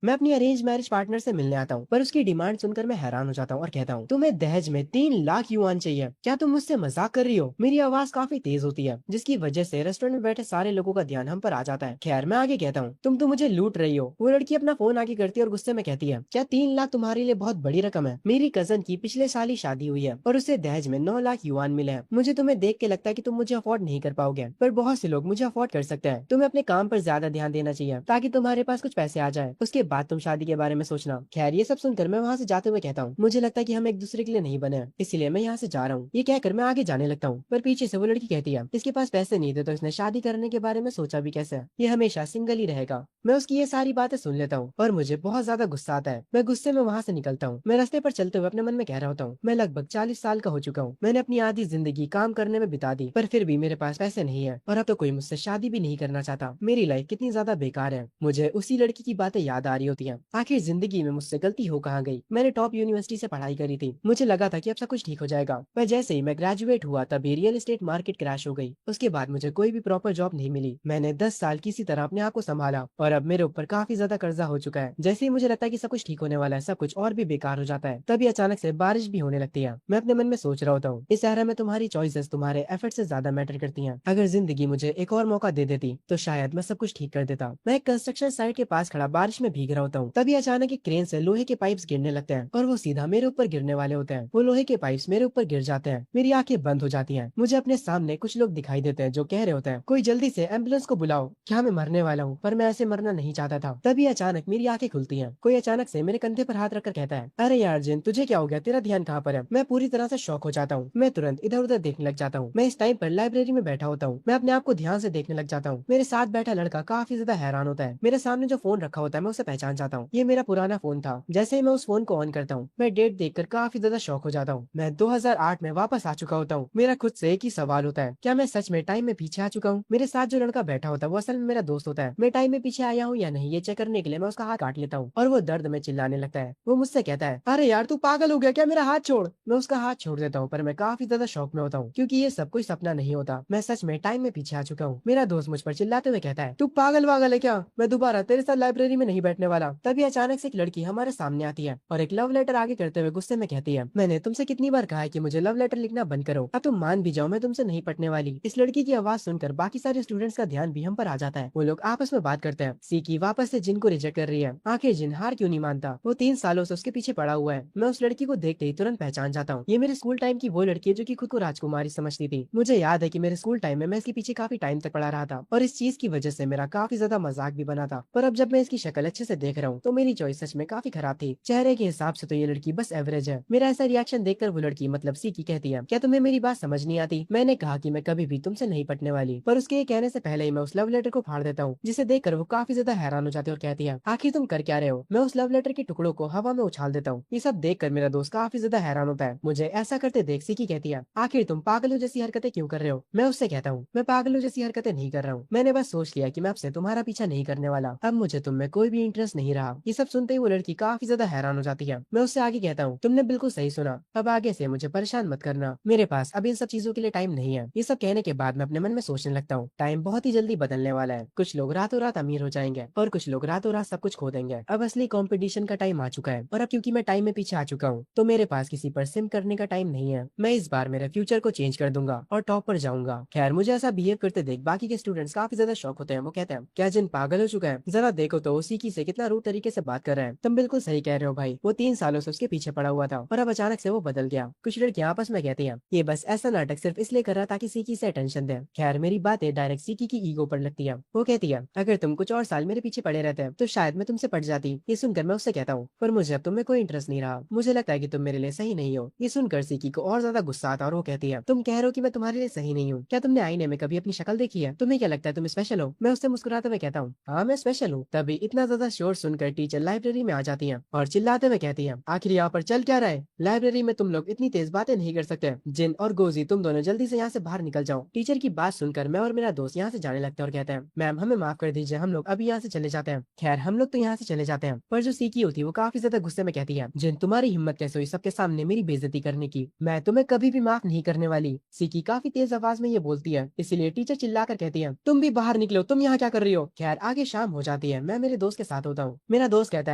मैं अपनी arrange marriage partner से मिलने आता हूँ, पर उसकी डिमांड सुनकर मैं हैरान हो जाता हूँ और कहता हूँ, तुम्हें दहेज में 3 लाख युआन चाहिए? क्या तुम मुझसे मजाक कर रही हो? मेरी आवाज काफी तेज होती है, जिसकी वजह से रेस्टोरेंट में बैठे सारे लोगों का ध्यान हम पर आ जाता है। खैर, मैं आगे कहता हूँ, तुम तो मुझे लूट रही हो। वो लड़की अपना फोन आगे करती है और गुस्से में कहती है, क्या 3 लाख तुम्हारे लिए बहुत बड़ी रकम है? मेरी कजन की पिछले साल ही शादी हुई है और उसे दहेज में 9 लाख युआन मिले हैं। मुझे तुम्हें देख के लगता है कि तुम मुझे अफोर्ड नहीं कर पाओगे, पर बहुत से लोग मुझे अफोर्ड कर सकते हैं। तुम्हें अपने काम पर ज्यादा ध्यान देना चाहिए ताकि तुम्हारे पास कुछ पैसे आ जाए, उसके बाद तुम शादी के बारे में सोचना। खैर, ये सब सुनकर मैं वहाँ से जाते हुए कहता हूँ, मुझे लगता है कि हम एक दूसरे के लिए नहीं बने हैं, इसलिए मैं यहाँ से जा रहा हूँ। ये कहकर मैं आगे जाने लगता हूँ, पर पीछे से वो लड़की कहती है, इसके पास पैसे नहीं थे तो इसने शादी करने के बारे में सोचा भी कैसे? ये हमेशा सिंगल ही रहेगा। मैं उसकी ये सारी बातें सुन लेता हूँ और मुझे बहुत ज्यादा गुस्सा आता है। मैं गुस्से में वहाँ से निकलता हूँ। मैं रास्ते पर चलते हुए अपने मन में कह रहा होता हूँ, मैं लगभग 40 साल का हो चुका हूँ। मैंने अपनी आधी जिंदगी काम करने में बिता दी, पर फिर भी मेरे पास पैसे नहीं है और अब तो कोई मुझसे शादी भी नहीं करना चाहता। मेरी लाइफ कितनी ज्यादा बेकार है। मुझे उसी लड़की की बातें याद आ रही होती हैं। आखिर जिंदगी में मुझसे गलती हो कहाँ गई? मैंने टॉप यूनिवर्सिटी से पढ़ाई करी थी, मुझे लगा था कि अब सब कुछ ठीक हो जाएगा, पर जैसे ही मैं ग्रेजुएट हुआ तभी रियल एस्टेट मार्केट क्रैश हो गई। उसके बाद मुझे कोई भी प्रॉपर जॉब नहीं मिली। मैंने 10 साल किसी तरह अपने आप को संभाला और अब मेरे ऊपर काफी ज्यादा कर्जा हो चुका है। जैसे ही मुझे लगता है कि सब कुछ ठीक होने वाला है, सब कुछ और भी बेकार हो जाता है। तभी अचानक से बारिश भी होने लगती है। मैं अपने मन में सोच रहा होता हूँ, इस शहर में तुम्हारी चॉइसेस तुम्हारे एफर्ट से ज्यादा मैटर करती हैं। अगर जिंदगी मुझे एक और मौका दे देती तो शायद मैं सब कुछ ठीक कर देता। मैं एक कंस्ट्रक्शन साइट के पास खड़ा बारिश में भीग रहा होता हूँ। तभी अचानक एक क्रेन से लोहे के पाइप्स गिरने लगते हैं और वो सीधा मेरे ऊपर गिरने वाले होते हैं। वो लोहे के पाइप्स मेरे ऊपर गिर जाते हैं। मेरी आंखें बंद हो जाती हैं। मुझे अपने सामने कुछ लोग दिखाई देते हैं जो कह रहे होते हैं, कोई जल्दी से एम्बुलेंस को बुलाओ, क्या मैं मरने वाला हूँ? पर मैं ऐसे मरना नहीं चाहता था। तभी अचानक मेरी आंखें खुलती हैं। कोई अचानक से मेरे कंधे पर हाथ रखकर कहता है, अरे यार जिन, तुझे क्या हो गया? तेरा ध्यान कहाँ पर है? मैं पूरी तरह से शॉक हो जाता हूँ। मैं तुरंत इधर उधर देखने लग जाता हूँ। मैं इस टाइम पर लाइब्रेरी में बैठा होता हूँ। मैं अपने आप को ध्यान से देखने लग जाता हूँ। मेरे साथ बैठा लड़का काफी ज्यादा हैरान होता है। मेरे सामने जो फोन रखा होता है मैं उसे पहचान जाता हूँ। ये मेरा पुराना फोन था। जैसे ही मैं उस फोन को ऑन करता हूँ, मैं डेट देखकर काफी ज्यादा शॉक हो जाता हूँ। मैं 2008 में वापस आ चुका होता हूँ। मेरा खुद से एक ही सवाल होता है, क्या मैं सच में टाइम में पीछे आ चुका हूँ? मेरे साथ जो लड़का बैठा होता है वो असल में मेरा दोस्त होता है। मैं टाइम में पीछे आया हूँ या नहीं, ये चेक करने के लिए मैं उसका हाथ काट लेता हूँ और वो दर्द में चिल्लाने लगता है। वो मुझसे कहता है, अरे यार तू पागल हो गया क्या? मेरा हाथ छोड़। मैं उसका हाथ छोड़ देता हूँ, पर मैं काफी ज्यादा शौक में होता हूँ क्योंकि ये सब कोई सपना नहीं होता। मैं सच में टाइम में पीछे आ चुका हूँ। मेरा दोस्त मुझ पर चिल्लाते हुए कहता है, तू पागल वागल है क्या? मैं दोबारा तेरे साथ लाइब्रेरी में नहीं बैठने वाला। तभी अचानक से एक लड़की हमारे सामने आती है और एक लव लेटर आगे करते हुए गुस्से में कहती है, मैंने तुमसे कितनी बार कहा है कि मुझे लव लेटर लिखना बंद करो, अब तुम मान भी जाओ मैं तुमसे नहीं पटने वाली। इस लड़की की आवाज सुनकर बाकी सारे स्टूडेंट्स का ध्यान भी हम पर आ जाता है। वो लोग आपस में बात करते हैं, सीकी वापस से जिन को रिजेक्ट कर रही है। आखिर जिन हार क्यों नहीं मानता? वो 3 सालों से उसके पीछे पड़ा हुआ है। मैं उस लड़की को देखते ही तुरंत पहचान जाता हूँ। ये मेरे स्कूल टाइम की वो लड़की है जो कि खुद को राजकुमारी समझती थी। मुझे याद है कि मेरे स्कूल टाइम में मैं इसके पीछे काफी टाइम तक पड़ा रहा था और इस चीज की वजह से मेरा काफी ज्यादा मजाक भी बना था। पर अब जब मैं इसकी शक्ल अच्छे से देख रहा हूँ तो मेरी चॉइस सच में काफी खराब थी। चेहरे के हिसाब से तो ये लड़की बस एवरेज है। मेरा ऐसा रिएक्शन देखकर वो लड़की मतलब सीकी कहती है, क्या तुम्हें मेरी बात समझ नहीं आती? मैंने कहा कि मैं कभी भी तुमसे नहीं पटने वाली, पर उसके ये कहने से पहले ही मैं उस लव लेटर को फाड़ देता हूँ, जिसे देखकर वो काफी ज्यादा हैरान हो जाती है और कहती है, आखिर तुम कर क्या रहे हो? मैं उस लव लेटर के टुकड़ों को हवा में उछाल देता हूँ। ये सब देखकर मेरा दोस्त काफी ज्यादा हैरान होता है। मुझे ऐसा करते देख सीकी कहती है, आखिर तुम पागलों जैसी हरकतें क्यों कर रहे हो? मैं उससे कहता हूँ, मैं पागलों जैसी हरकतें नहीं कर रहा हूँ, मैंने बस सोच लिया कि मैं आपसे तुम्हारा पीछा नहीं करने वाला, अब मुझे तुम में कोई भी इंटरेस्ट नहीं रहा। ये सब सुनते ही वो लड़की काफी ज्यादा हैरान हो जाती है। मैं उससे आगे कहता हूँ, तुमने बिल्कुल सही सुना, अब आगे से मुझे परेशान मत करना, मेरे पास अब इन सब चीजों के लिए टाइम नहीं है। ये सब कहने के बाद मैं अपने मन में सोचने लगता हूँ, टाइम बहुत ही जल्दी बदलने वाला है। कुछ लोग रातों रात अमीर हो जाएंगे और कुछ लोग रातों रात सब कुछ खो देंगे। अब असली कंपटीशन का टाइम आ चुका है और अब क्योंकि मैं टाइम में पीछे आ चुका हूँ तो मेरे पास किसी पर सिम करने का टाइम नहीं है। मैं इस बार मेरे फ्यूचर को चेंज कर दूंगा और टॉप पर जाऊंगा। खैर, मुझे ऐसा बिहेव करते देख बाकी के स्टूडेंट्स काफी ज्यादा शौक होते हैं। वो कहते हैं, क्या जिन पागल हो चुका है? जरा देखो तो उसी की से कितना रूड तरीके से बात कर रहे हैं। तुम बिल्कुल सही कह रहे हो भाई, वो 3 सालों से उसके पीछे पड़ा हुआ था और अब अचानक से वो बदल गया। कुछ लड़कियां आपस में कहती हैं, ये बस ऐसा नाटक सिर्फ इसलिए कर रहा ताकि सीकी से अटेंशन दे। खैर, मेरी बातें डायरेक्ट सीकी की ईगो पर लगती है। वो कहती है, अगर तुम कुछ और साल मेरे पीछे पड़े रहते तो शायद मैं तुमसे पट जाती। ये सुनकर मैं उससे कहता हूँ, पर मुझे अब तुम्हें कोई इंटरेस्ट नहीं रहा, मुझे लगता है कि तुम मेरे लिए सही नहीं हो। ये सुनकर सीकी को और ज्यादा गुस्सा आता है और वो कहती है, तुम कह रहे हो कि मैं तुम्हारे लिए सही नहीं हूँ? क्या तुमने आईने में कभी अपनी शक्ल देखी है? तुम्हें क्या लगता है तुम स्पेशल हो? मैं उससे मुस्कुराते हुए कहता हूँ, हाँ मैं स्पेशल हूँ। तभी इतना ज्यादा शोर सुनकर टीचर लाइब्रेरी में आ जाती है और चिल्लाते हुए कहती है, आखिर यहाँ पर चल क्या रहा है? लाइब्रेरी में तुम लोग इतनी तेज बातें नहीं कर सकते। जिन और गोजी, तुम दोनों जल्दी से यहाँ से बाहर निकल जाओ। टीचर की बात सुनकर मैं और मेरा दोस्त यहाँ से जाने लगते हैं और कहते हैं, मैम हमें माफ कर दीजिए, हम लोग अभी यहाँ से चले जाते हैं। खैर, हम लोग तो यहाँ से चले जाते हैं, पर जो सीकी होती है वो काफी ज्यादा गुस्से में कहती है, जिन तुम्हारी हिम्मत कैसे हुई सबके सामने मेरी बेइज्जती करने की? मैं तुम्हें कभी भी माफ नहीं करने वाली। सीकी काफी तेज आवाज में ये बोलती है, इसीलिए टीचर चिल्लाकर कहती है, तुम भी बाहर निकलो, तुम यहाँ क्या कर रही हो? खैर, आगे शाम हो जाती है। मैं मेरे दोस्त के साथ होता हूँ। मेरा दोस्त कहता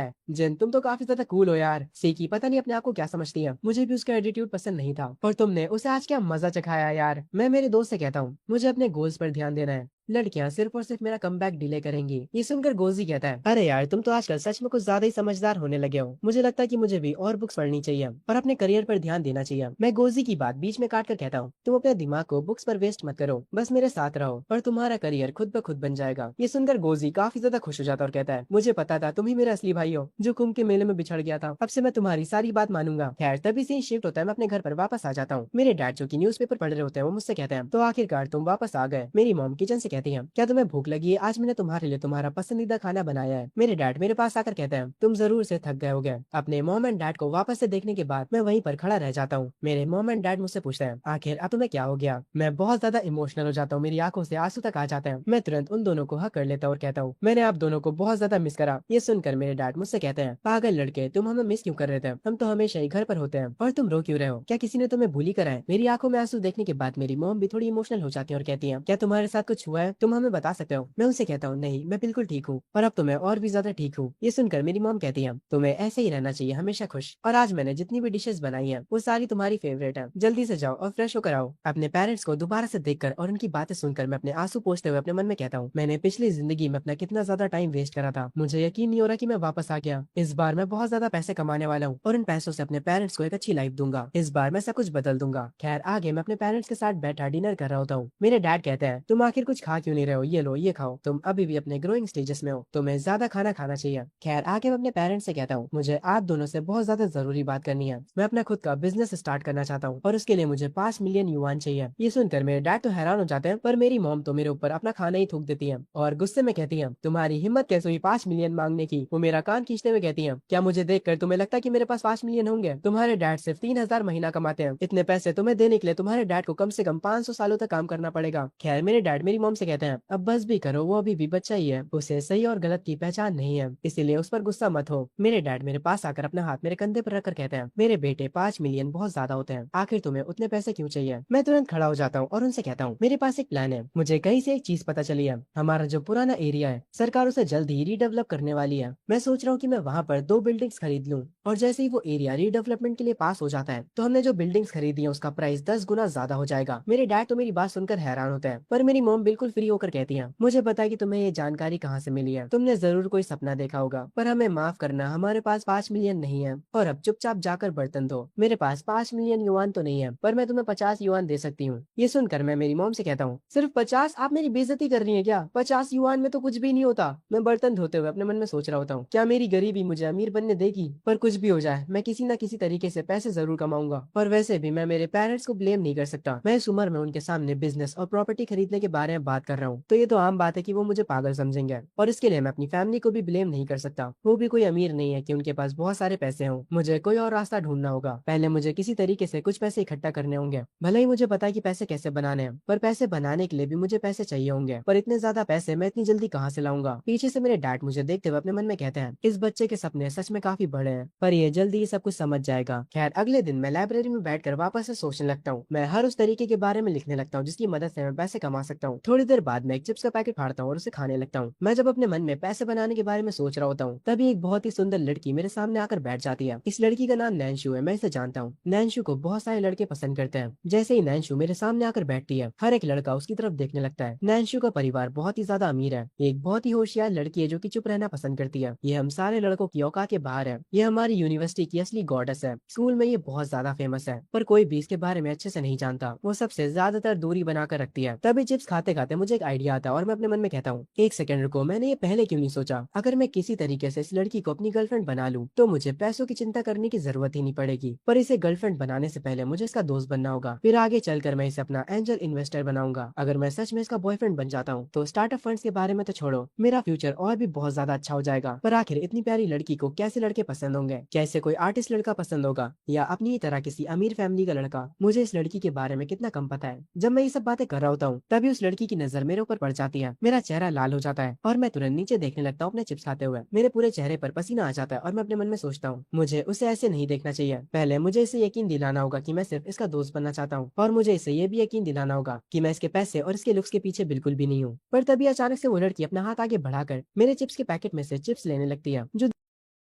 है, जिन तुम तो काफी ज्यादा कूल हो यार। सीकी पता नहीं अपने आप को क्या समझती है। मुझे भी उसका एटीट्यूड पसंद नहीं था और तुमने उसे आज क्या मजा चखाया यार। मैं मेरे दोस्त से कहता हूँ, मुझे अपने गोल्स पर ध्यान देना है, लड़कियां सिर्फ और सिर्फ मेरा कमबैक डिले करेंगी। ये सुनकर गोजी कहता है, अरे यार तुम तो आजकल सच में कुछ ज्यादा ही समझदार होने लगे हो। मुझे लगता है कि मुझे भी और बुक्स पढ़नी चाहिए और अपने करियर पर ध्यान देना चाहिए। मैं गोजी की बात बीच में काट कर कहता हूँ, तुम अपने दिमाग को बुक्स पर वेस्ट मत करो, बस मेरे साथ रहो और तुम्हारा करियर खुद ब खुद बन जाएगा। ये सुनकर गोजी काफी ज्यादा खुश हो जाता और कहता है, मुझे पता था तुम ही मेरा असली भाई हो जो कुंभ के मेले में बिछड़ गया था। अब से मैं तुम्हारी सारी बात मानूंगा। खैर तभी से शिफ्ट होता है, मैं अपने घर पर वापस आ जाता हूँ। मेरे डैड जो की न्यूज़पेपर पढ़ रहे होते हैं वो मुझसे कहते हैं, तो आखिरकार तुम वापस आ गए। मेरी मॉम किचन से कहती है, क्या तुम्हें भूख लगी है? आज मैंने तुम्हारे लिए तुम्हारा पसंदीदा खाना बनाया है। मेरे डैड मेरे पास आकर कहते हैं, तुम जरूर से थक गए होगे। अपने मॉम एंड डैड को वापस से देखने के बाद मैं वहीं पर खड़ा रह जाता हूँ। मेरे मॉम एंड डैड मुझसे पूछते हैं, आखिर अब तुम्हें क्या हो गया? मैं बहुत ज्यादा इमोशनल हो जाता हूँ, मेरी आंखों से आंसू तक आ जाते हैं। मैं तुरंत उन दोनों को हक कर लेता हूँ और कहता हूँ, मैंने आप दोनों को बहुत ज्यादा मिस करा। ये सुनकर मेरे डैड मुझसे कहते हैं, पागल लड़के, तुम हमें मिस क्यों कर रहे थे? हम तो हमेशा ही घर पर होते हैं और तुम रो क्यों रहे हो? क्या किसी ने तुम्हें भूली करा है? मेरी आंखों में आंसू देखने के बाद मेरी मॉम भी थोड़ी इमोशनल हो जाती है और कहती है, क्या तुम्हारे साथ कुछ हुआ है? तुम हमें बता सकते हो? मैं उनसे कहता हूँ, नहीं मैं बिल्कुल ठीक हूँ और अब तो मैं और भी ज्यादा ठीक हूँ। ये सुनकर मेरी मॉम कहती है, तुम्हें ऐसे ही रहना चाहिए, हमेशा खुश। और आज मैंने जितनी भी डिशेस बनाई है वो सारी तुम्हारी फेवरेट है। जल्दी से जाओ और फ्रेश होकर आओ। अपने पेरेंट्स को दोबारा से देखकर और उनकी बातें सुनकर मैं अपने आंसू पोंछते हुए अपने मन में कहता हूँ, मैंने पिछली जिंदगी में अपना कितना ज्यादा टाइम वेस्ट करा था। मुझे यकीन नहीं हो रहा कि मैं वापस आ गया। इस बार मैं बहुत ज्यादा पैसे कमाने वाला हूँ और इन पैसों से अपने पेरेंट्स को एक अच्छी लाइफ दूंगा। इस बार मैं सब कुछ बदल दूंगा। खैर आगे मैं अपने पेरेंट्स के साथ बैठा डिनर कर रहा होता हूँ। मेरे डैड कहते हैं, तुम आखिर कुछ खा क्यों नहीं रहे हो? ये लो ये खाओ, तुम अभी भी अपने ग्रोइंग स्टेजेस में हो, तुम्हें ज्यादा खाना खाना चाहिए। खैर आगे मैं अपने पेरेंट्स से कहता हूँ, मुझे आप दोनों से बहुत ज्यादा जरूरी बात करनी है। मैं अपना खुद का बिजनेस स्टार्ट करना चाहता हूँ और उसके लिए मुझे 5 मिलियन युआन चाहिए। ये सुनकर मेरे डैड तो हैरान हो जाते हैं, पर मेरी मॉम तो मेरे ऊपर अपना खाना ही थूक देती है और गुस्से में कहती है, तुम्हारी हिम्मत कैसे हुई 5 मिलियन मांगने की? वो मेरा कान खींचते हुए कहती है, क्या मुझे देखकर तुम्हें लगता है कि मेरे पास 5 मिलियन होंगे? तुम्हारे डैड सिर्फ 3,000 महीना कमाते हैं। इतने पैसे तुम्हें देने के लिए तुम्हारे डैड को कम से कम 500 सालों तक काम करना पड़ेगा। खैर मेरे डैड मेरी मॉम से कहते हैं, अब बस भी करो, वो अभी भी बच्चा ही है, उसे सही और गलत की पहचान नहीं है, इसीलिए उस पर गुस्सा मत हो। मेरे डैड मेरे पास आकर अपना हाथ मेरे कंधे पर रखकर कहते हैं, मेरे बेटे 5 मिलियन बहुत ज्यादा होते हैं, आखिर तुम्हें उतने पैसे क्यों चाहिए? मैं तुरंत खड़ा हो जाता हूँ और उनसे कहता हूँ, मेरे पास एक प्लान है। मुझे कहीं से एक चीज पता चली है, हमारा जो पुराना एरिया है सरकार उसे जल्द ही रीडेवलप करने वाली है। मैं सोच रहा हूँ कि मैं वहाँ पर 2 बिल्डिंग्स खरीद लूँ और जैसे ही वो एरिया रीडेवलपमेंट के लिए पास हो जाता है तो हमने जो बिल्डिंग्स खरीदी है उसका प्राइस 10 गुना ज्यादा हो जाएगा। मेरे डैड तो मेरी बात सुनकर हैरान होते हैं, पर मेरी मॉम बिल्कुल फ्री होकर कहती है, मुझे पता है कि तुम्हें ये जानकारी कहाँ से मिली है, तुमने जरूर कोई सपना देखा होगा, पर हमें माफ करना, हमारे पास 5 मिलियन नहीं है और अब चुपचाप जाकर बर्तन धो। मेरे पास 5 मिलियन युआन तो नहीं है, पर मैं तुम्हें 50 युआन दे सकती हूँ। ये सुनकर मैं मेरी मॉम से कहता हूँ, सिर्फ 50? आप मेरी बेइज्जती कर रही है क्या? 50 युआन में तो कुछ भी नहीं होता। मैं बर्तन धोते हुए अपने मन में सोच रहा होता हूँ, क्या मेरी गरीबी मुझे अमीर बनने देगी? पर कुछ भी हो जाए मैं किसी न किसी तरीके से पैसे जरूर कमाऊंगा और वैसे भी मैं मेरे पेरेंट्स को ब्लेम नहीं कर सकता। मैं इस उम्र में उनके सामने बिजनेस और प्रॉपर्टी खरीदने के बारे में बात कर रहा हूँ तो ये तो आम बात है कि वो मुझे पागल समझेंगे और इसके लिए मैं अपनी फैमिली को भी ब्लेम नहीं कर सकता। वो भी कोई अमीर नहीं है कि उनके पास बहुत सारे पैसे हों। मुझे कोई और रास्ता ढूंढना होगा। पहले मुझे किसी तरीके से कुछ पैसे इकट्ठा करने होंगे। भले ही मुझे पता है कि पैसे कैसे बनाने हैं, पर पैसे बनाने के लिए भी मुझे पैसे चाहिए होंगे। पर इतने ज्यादा पैसे मैं इतनी जल्दी कहाँ से लाऊंगा? पीछे से मेरे डैड मुझे देखते हुए अपने मन में कहते हैं, इस बच्चे के सपने सच में काफी बड़े हैं, पर ये जल्दी ही सब कुछ समझ जाएगा। खैर अगले दिन मैं लाइब्रेरी में बैठकर वापस से सोचने लगता हूँ। मैं हर उस तरीके के बारे में लिखने लगता हूँ जिसकी मदद से मैं पैसे कमा सकता हूँ। थोड़ी देर बाद मैं एक चिप्स का पैकेट फाड़ता हूँ और उसे खाने लगता हूँ। मैं जब अपने मन में पैसे बनाने के बारे में सोच रहा होता हूँ तभी एक बहुत ही सुंदर लड़की मेरे सामने आकर बैठ जाती है। इस लड़की का नाम नैनशु है। मैं इसे जानता हूँ। नैनशु को बहुत सारे लड़के पसंद करते हैं। जैसे ही नैनशु मेरे सामने आकर बैठती है हर एक लड़का उसकी तरफ देखने लगता है। नैनशु का परिवार बहुत ही ज्यादा अमीर है। ये एक बहुत ही होशियार लड़की है जो कि चुप रहना पसंद करती है। ये हम सारे लड़कों की औकात के बाहर है। ये हमारी यूनिवर्सिटी की असली गॉडेस है। स्कूल में ये बहुत ज्यादा फेमस है, पर कोई भी इसके बारे में अच्छे से नहीं जानता। वो सबसे ज्यादातर दूरी बनाकर रखती है। तभी चिप्स खाते खाते मुझे एक आइडिया आता है और मैं अपने मन में कहता हूँ, एक सेकंड रुको, मैंने ये पहले क्यों नहीं सोचा? अगर मैं किसी तरीके से इस लड़की को अपनी गर्लफ्रेंड बना लूं तो मुझे पैसों की चिंता करने की जरूरत ही नहीं पड़ेगी। पर इसे गर्लफ्रेंड बनाने से पहले मुझे इसका दोस्त बनना होगा, फिर आगे चलकर मैं इसे अपना एंजल इन्वेस्टर बनाऊंगा। अगर मैं सच में इसका बॉयफ्रेंड बन जाता हूँ तो स्टार्टअप फंड्स के बारे में तो छोड़ो, मेरा फ्यूचर और भी बहुत ज्यादा अच्छा हो जाएगा। पर आखिर इतनी प्यारी लड़की को कैसे लड़के पसंद होंगे? क्या इसे कोई आर्टिस्ट लड़का पसंद होगा या अपनी ही तरह किसी अमीर फैमिली का लड़का? मुझे इस लड़की के बारे में कितना कम पता है। जब मैं ये सब बातें कर रहा होता हूँ तभी उस लड़की की नजर मेरे ऊपर पड़ जाती है। मेरा चेहरा लाल हो जाता है और मैं तुरंत नीचे देखने लगता हूँ अपने चिप्स खाते हुए। मेरे पूरे चेहरे पर पसीना आ जाता है और मैं अपने मन में सोचता हूँ मुझे उसे ऐसे नहीं देखना चाहिए। पहले मुझे इसे यकीन दिलाना होगा कि मैं सिर्फ इसका दोस्त बनना चाहता हूँ, और मुझे इसे ये भी यकीन दिलाना होगा कि मैं इसके पैसे और इसके लुक्स के पीछे बिल्कुल भी नहीं हूँ। पर तभी अचानक से वो लड़की अपना हाथ आगे बढ़ाकर मेरे चिप्स के पैकेट में से चिप्स लेने लगती है, जो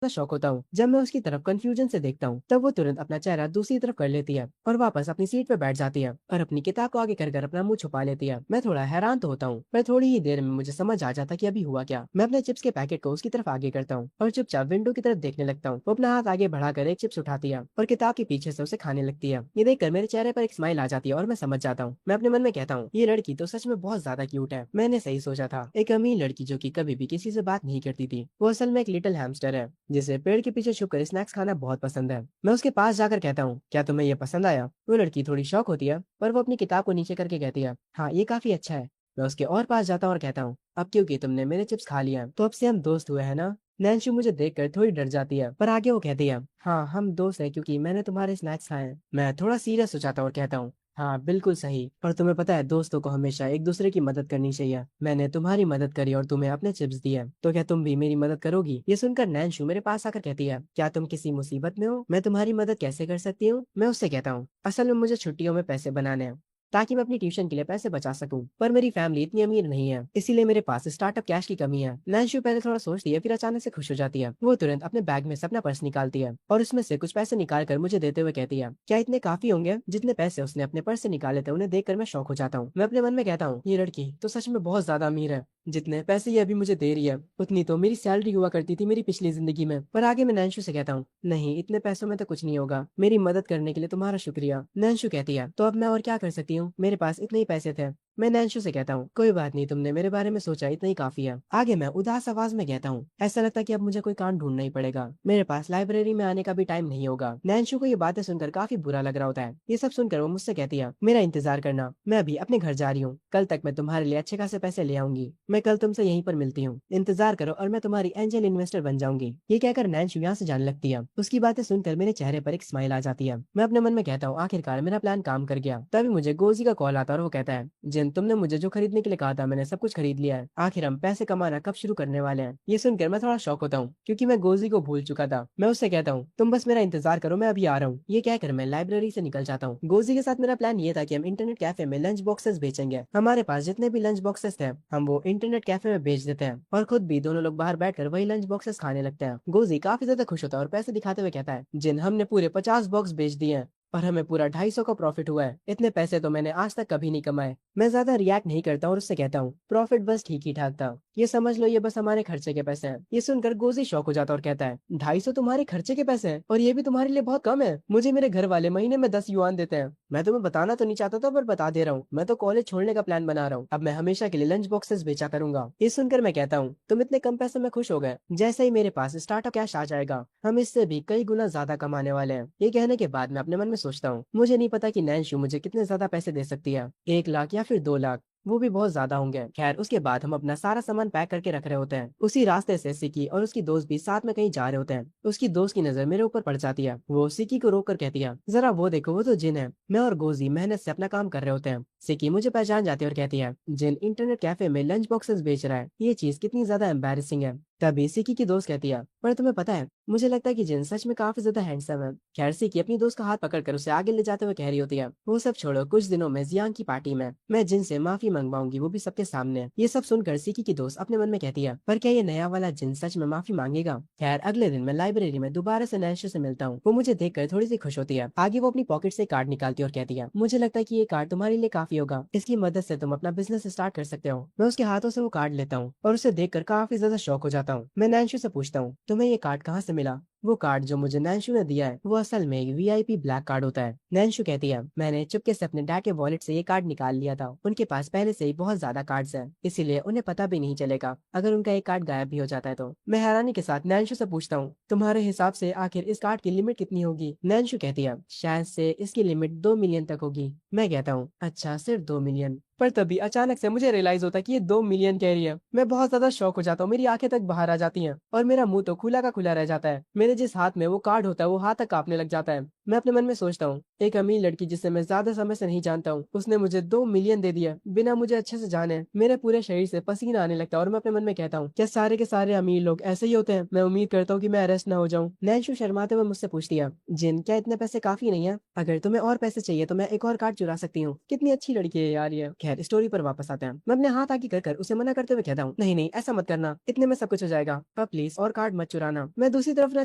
का शौक होता हूँ। जब मैं उसकी तरफ कंफ्यूजन से देखता हूँ तब वो तुरंत अपना चेहरा दूसरी तरफ कर लेती है और वापस अपनी सीट पर बैठ जाती है और अपनी किताब को आगे कर अपना मुंह छुपा लेती है। मैं थोड़ा हैरान तो होता हूँ, पर थोड़ी ही देर में मुझे समझ आ जाता कि अभी हुआ क्या। मैं अपने चिप्स के पैकेट को उसकी तरफ आगे करता हूँ और चुपचाप विंडो की तरफ देखने लगता हूँ। वो अपना हाथ आगे बढ़ाकर एक चिप्स उठाती है और किताब के पीछे से उसे खाने लगती है। ये देखकर मेरे चेहरे पर एक स्माइल आ जाती है और मैं समझ जाता हूँ। मैं अपने मन में कहता हूँ ये लड़की तो सच में बहुत ज्यादा क्यूट है। मैंने सही सोचा था, एक अमीर लड़की जो कि कभी भी किसी से बात नहीं करती थी, वो असल में एक लिटिल हैमस्टर है जिसे पेड़ के पीछे छुपकर स्नैक्स खाना बहुत पसंद है। मैं उसके पास जाकर कहता हूँ क्या तुम्हें ये पसंद आया? वो लड़की थोड़ी शौक होती है पर वो अपनी किताब को नीचे करके कहती है हाँ ये काफी अच्छा है। मैं उसके और पास जाता हूँ और कहता हूँ अब क्योंकि तुमने मेरे चिप्स खा लिया तो अब से हम दोस्त हुए हैं ना? नैन्शी मुझे देखकर थोड़ी डर जाती है पर आगे वो कहती है हाँ हम दोस्त हैं क्योंकि मैंने तुम्हारे स्नैक्स खाए हैं। मैं थोड़ा सीरियस हो जाता हूँ और कहता हूँ हाँ बिल्कुल सही, और तुम्हें पता है दोस्तों को हमेशा एक दूसरे की मदद करनी चाहिए। मैंने तुम्हारी मदद करी और तुम्हें अपने चिप्स दिए, तो क्या तुम भी मेरी मदद करोगी? ये सुनकर नैन्शु मेरे पास आकर कहती है क्या तुम किसी मुसीबत में हो? मैं तुम्हारी मदद कैसे कर सकती हूँ? मैं उससे कहता हूँ असल में मुझे छुट्टियों में पैसे बनाने हैं ताकि मैं अपनी ट्यूशन के लिए पैसे बचा सकूं, पर मेरी फैमिली इतनी अमीर नहीं है इसीलिए मेरे पास स्टार्टअप कैश की कमी है। नैन्शु पहले थोड़ा सोचती है फिर अचानक से खुश हो जाती है। वो तुरंत अपने बैग में से अपना पर्स निकालती है और उसमें से कुछ पैसे निकाल कर मुझे देते हुए कहती है क्या इतने काफी होंगे? जितने पैसे उसने अपने पर्स से निकाले थे उन्हें देखकर मैं शौक हो जाता हूँ। मैं अपने मन में कहता हूँ ये लड़की तो सच में बहुत ज्यादा अमीर है, जितने पैसे ये अभी मुझे दे रही है उतनी तो मेरी सैलरी हुआ करती थी मेरी पिछली जिंदगी में। पर आगे मैं नैन्शु से कहता हूँ नहीं इतने पैसों में तो कुछ नहीं होगा, मेरी मदद करने के लिए तुम्हारा शुक्रिया। नैन्शु कहती है तो अब मैं और क्या कर सकती हूँ, मेरे पास इतने ही पैसे थे। मैं नैन्शु से कहता हूँ कोई बात नहीं, तुमने मेरे बारे में सोचा इतना ही काफी है। आगे मैं उदास आवाज में कहता हूँ ऐसा लगता है कि अब मुझे कोई काम ढूंढना ही पड़ेगा, मेरे पास लाइब्रेरी में आने का भी टाइम नहीं होगा। नैन्शु को ये बातें सुनकर काफी बुरा लग रहा होता है। ये सब सुनकर वो मुझसे कहती है मेरा इंतजार करना, मैं अभी अपने घर जा रही हूँ, कल तक मैं तुम्हारे लिए अच्छे खासे पैसे ले आऊंगी। मैं कल तुमसे यहीं पर मिलती हूँ, इंतजार करो और मैं तुम्हारी एंजल इन्वेस्टर बन जाऊंगी। ये कहकर नैन्शु यहाँ से जाने लगती है। उसकी बातें सुनकर मेरे चेहरे पर एक स्माइल आ जाती है। मैं अपने मन में कहता हूँ आखिरकार मेरा प्लान काम कर गया। तभी मुझे गोजी का कॉल आता है और वो कहता है जिन तुमने मुझे जो खरीदने के लिए कहा था मैंने सब कुछ खरीद लिया है, आखिर हम पैसे कमाना कब शुरू करने वाले हैं? ये सुनकर मैं थोड़ा शॉक होता हूँ क्योंकि मैं गोजी को भूल चुका था। मैं उससे कहता हूँ तुम बस मेरा इंतजार करो मैं अभी आ रहा हूँ। ये कहकर मैं लाइब्रेरी से निकल जाता हूँ। गोजी के साथ मेरा प्लान ये था कि हम इंटरनेट कैफे में लंच बॉक्सेस बेचेंगे। हमारे पास जितने भी लंच बॉक्सेस थे हम वो इंटरनेट कैफे में बेच देते हैं और खुद भी दोनों लोग बाहर बैठकर वही लंच बॉक्सेस खाने लगते हैं। गोजी काफी ज्यादा खुश होता है और पैसे दिखाते हुए कहता है जिन हमने पूरे 50 बॉक्स बेच दिए हैं और हमें पूरा 250 का प्रॉफिट हुआ है, इतने पैसे तो मैंने आज तक कभी नहीं कमाए। मैं ज्यादा रिएक्ट नहीं करता और उससे कहता हूँ प्रॉफिट बस ठीक ही ठाक था, ये समझ लो ये बस हमारे खर्चे के पैसे हैं। ये सुनकर गोजी शौक हो जाता और कहता है 250 तुम्हारे खर्चे के पैसे हैं और ये भी तुम्हारे लिए बहुत कम है? मुझे मेरे घर वाले महीने में 10 युआन देते हैं। मैं तुम्हें बताना तो नहीं चाहता था पर बता दे रहा हूँ, मैं तो कॉलेज छोड़ने का प्लान बना रहा हूँ, अब मैं हमेशा के लिए लंच बॉक्सेस बेचा करूंगा। ये सुनकर मैं कहता हूँ तुम इतने कम पैसे में खुश हो गए, जैसे ही मेरे पास स्टार्टअप कैश आ जाएगा हम इससे भी कई गुना ज्यादा कमाने वाले हैं। ये कहने के बाद मैं अपने मन में सोचता हूँ मुझे नहीं पता कि नैन्शु मुझे कितने ज्यादा पैसे दे सकती है, 1 लाख या फिर 2 लाख, वो भी बहुत ज्यादा होंगे। खैर उसके बाद हम अपना सारा सामान पैक करके रख रहे होते हैं। उसी रास्ते से सिकी और उसकी दोस्त भी साथ में कहीं जा रहे होते हैं। उसकी दोस्त की नजर मेरे ऊपर पड़ जाती है। वो सिकी को रोक कर कहती है जरा वो देखो वो तो जिन है। मैं और गोजी मेहनत से अपना काम कर रहे होते हैं। सिकी मुझे पहचान जाती है और कहती है जिन इंटरनेट कैफे में लंच बॉक्सेस बेच रहा है, ये चीज कितनी ज्यादा एम्बैरेसिंग है। तभी सिकी की दोस्त कहती है पर तुम्हें पता है मुझे लगता है कि जिन सच में काफी ज्यादा हैंडसम है। खैर सिकी अपनी दोस्त का हाथ पकड़कर उसे आगे ले जाते हुए कह रही होती है वो सब छोड़ो, कुछ दिनों में जियांग की पार्टी में मैं जिन से माफी मंगवाऊंगी, वो भी सबके सामने। ये सब सुनकर सिकी की दोस्त अपने मन में कहती है पर क्या ये नया वाला जिन सच में माफी मांगेगा? खैर अगले दिन मैं लाइब्रेरी में दोबारा से नैन्शु से मिलता हूँ। वो मुझे देखकर थोड़ी सी खुश होती है। आगे वो अपनी पॉकेट से कार्ड निकालती है और कहती है मुझे लगता है कि ये कार्ड तुम्हारे लिए काफी होगा, इसकी मदद से तुम अपना बिजनेस स्टार्ट कर सकते हो। मैं उसके हाथों से वो कार्ड लेता हूँ और उसे देखकर काफी ज्यादा शौक हो जाता हूँ। मैं नैन्शु से पूछता हूँ तुम्हें ये कार्ड कहाँ से मिला? वो कार्ड जो मुझे नैन्शु ने दिया है वो असल में एक वीआईपी ब्लैक कार्ड होता है। नैन्शु कहती है मैंने चुपके से अपने डैड के वॉलेट से ये कार्ड निकाल लिया था, उनके पास पहले से ही बहुत ज्यादा कार्ड्स हैं, इसीलिए उन्हें पता भी नहीं चलेगा अगर उनका एक कार्ड गायब भी हो जाता है तो। मैं हैरानी के साथ नैन्शु से पूछता हूँ तुम्हारे हिसाब से आखिर इस कार्ड की लिमिट कितनी होगी? नैन्शु कहती है शायद से इसकी लिमिट 2 मिलियन तक होगी। मैं कहता हूँ अच्छा सिर्फ 2 मिलियन? पर तभी अचानक से मुझे रियलाइज होता है कि ये 2 मिलियन कह रही है। मैं बहुत ज्यादा शौक हो जाता हूँ, मेरी आंखें तक बाहर आ जाती हैं और मेरा मुंह तो खुला का खुला रह जाता है। मेरे जिस हाथ में वो कार्ड होता है वो हाथ तक कांपने लग जाता है। मैं अपने मन में सोचता हूँ एक अमीर लड़की जिसे मैं ज्यादा समय से नहीं जानता हूँ, उसने मुझे 2 मिलियन दे दिया बिना मुझे अच्छे से जाने। मेरे पूरे शरीर से पसीना आने लगता है और मैं अपने मन में कहता हूँ, क्या सारे के सारे अमीर लोग ऐसे ही होते हैं? मैं उम्मीद करता हूँ कि मैं अरेस्ट ना हो जाऊँ। नैन्शु शर्माते हुए मुझसे पूछती है, जिन क्या इतने पैसे काफी नहीं है? अगर तुम्हें और पैसे चाहिए तो मैं एक और कार्ड चुरा सकती हूँ। कितनी अच्छी लड़की है यार ये। खैर, स्टोरी पर वापस आते हैं। मैं अपने हाथ आगे कर उसे मना करते हुए कहता हूँ, नहीं नहीं, ऐसा मत करना, इतने में सब कुछ हो जाएगा। पर प्लीज और कार्ड मत चुराना। मैं दूसरी तरफ ना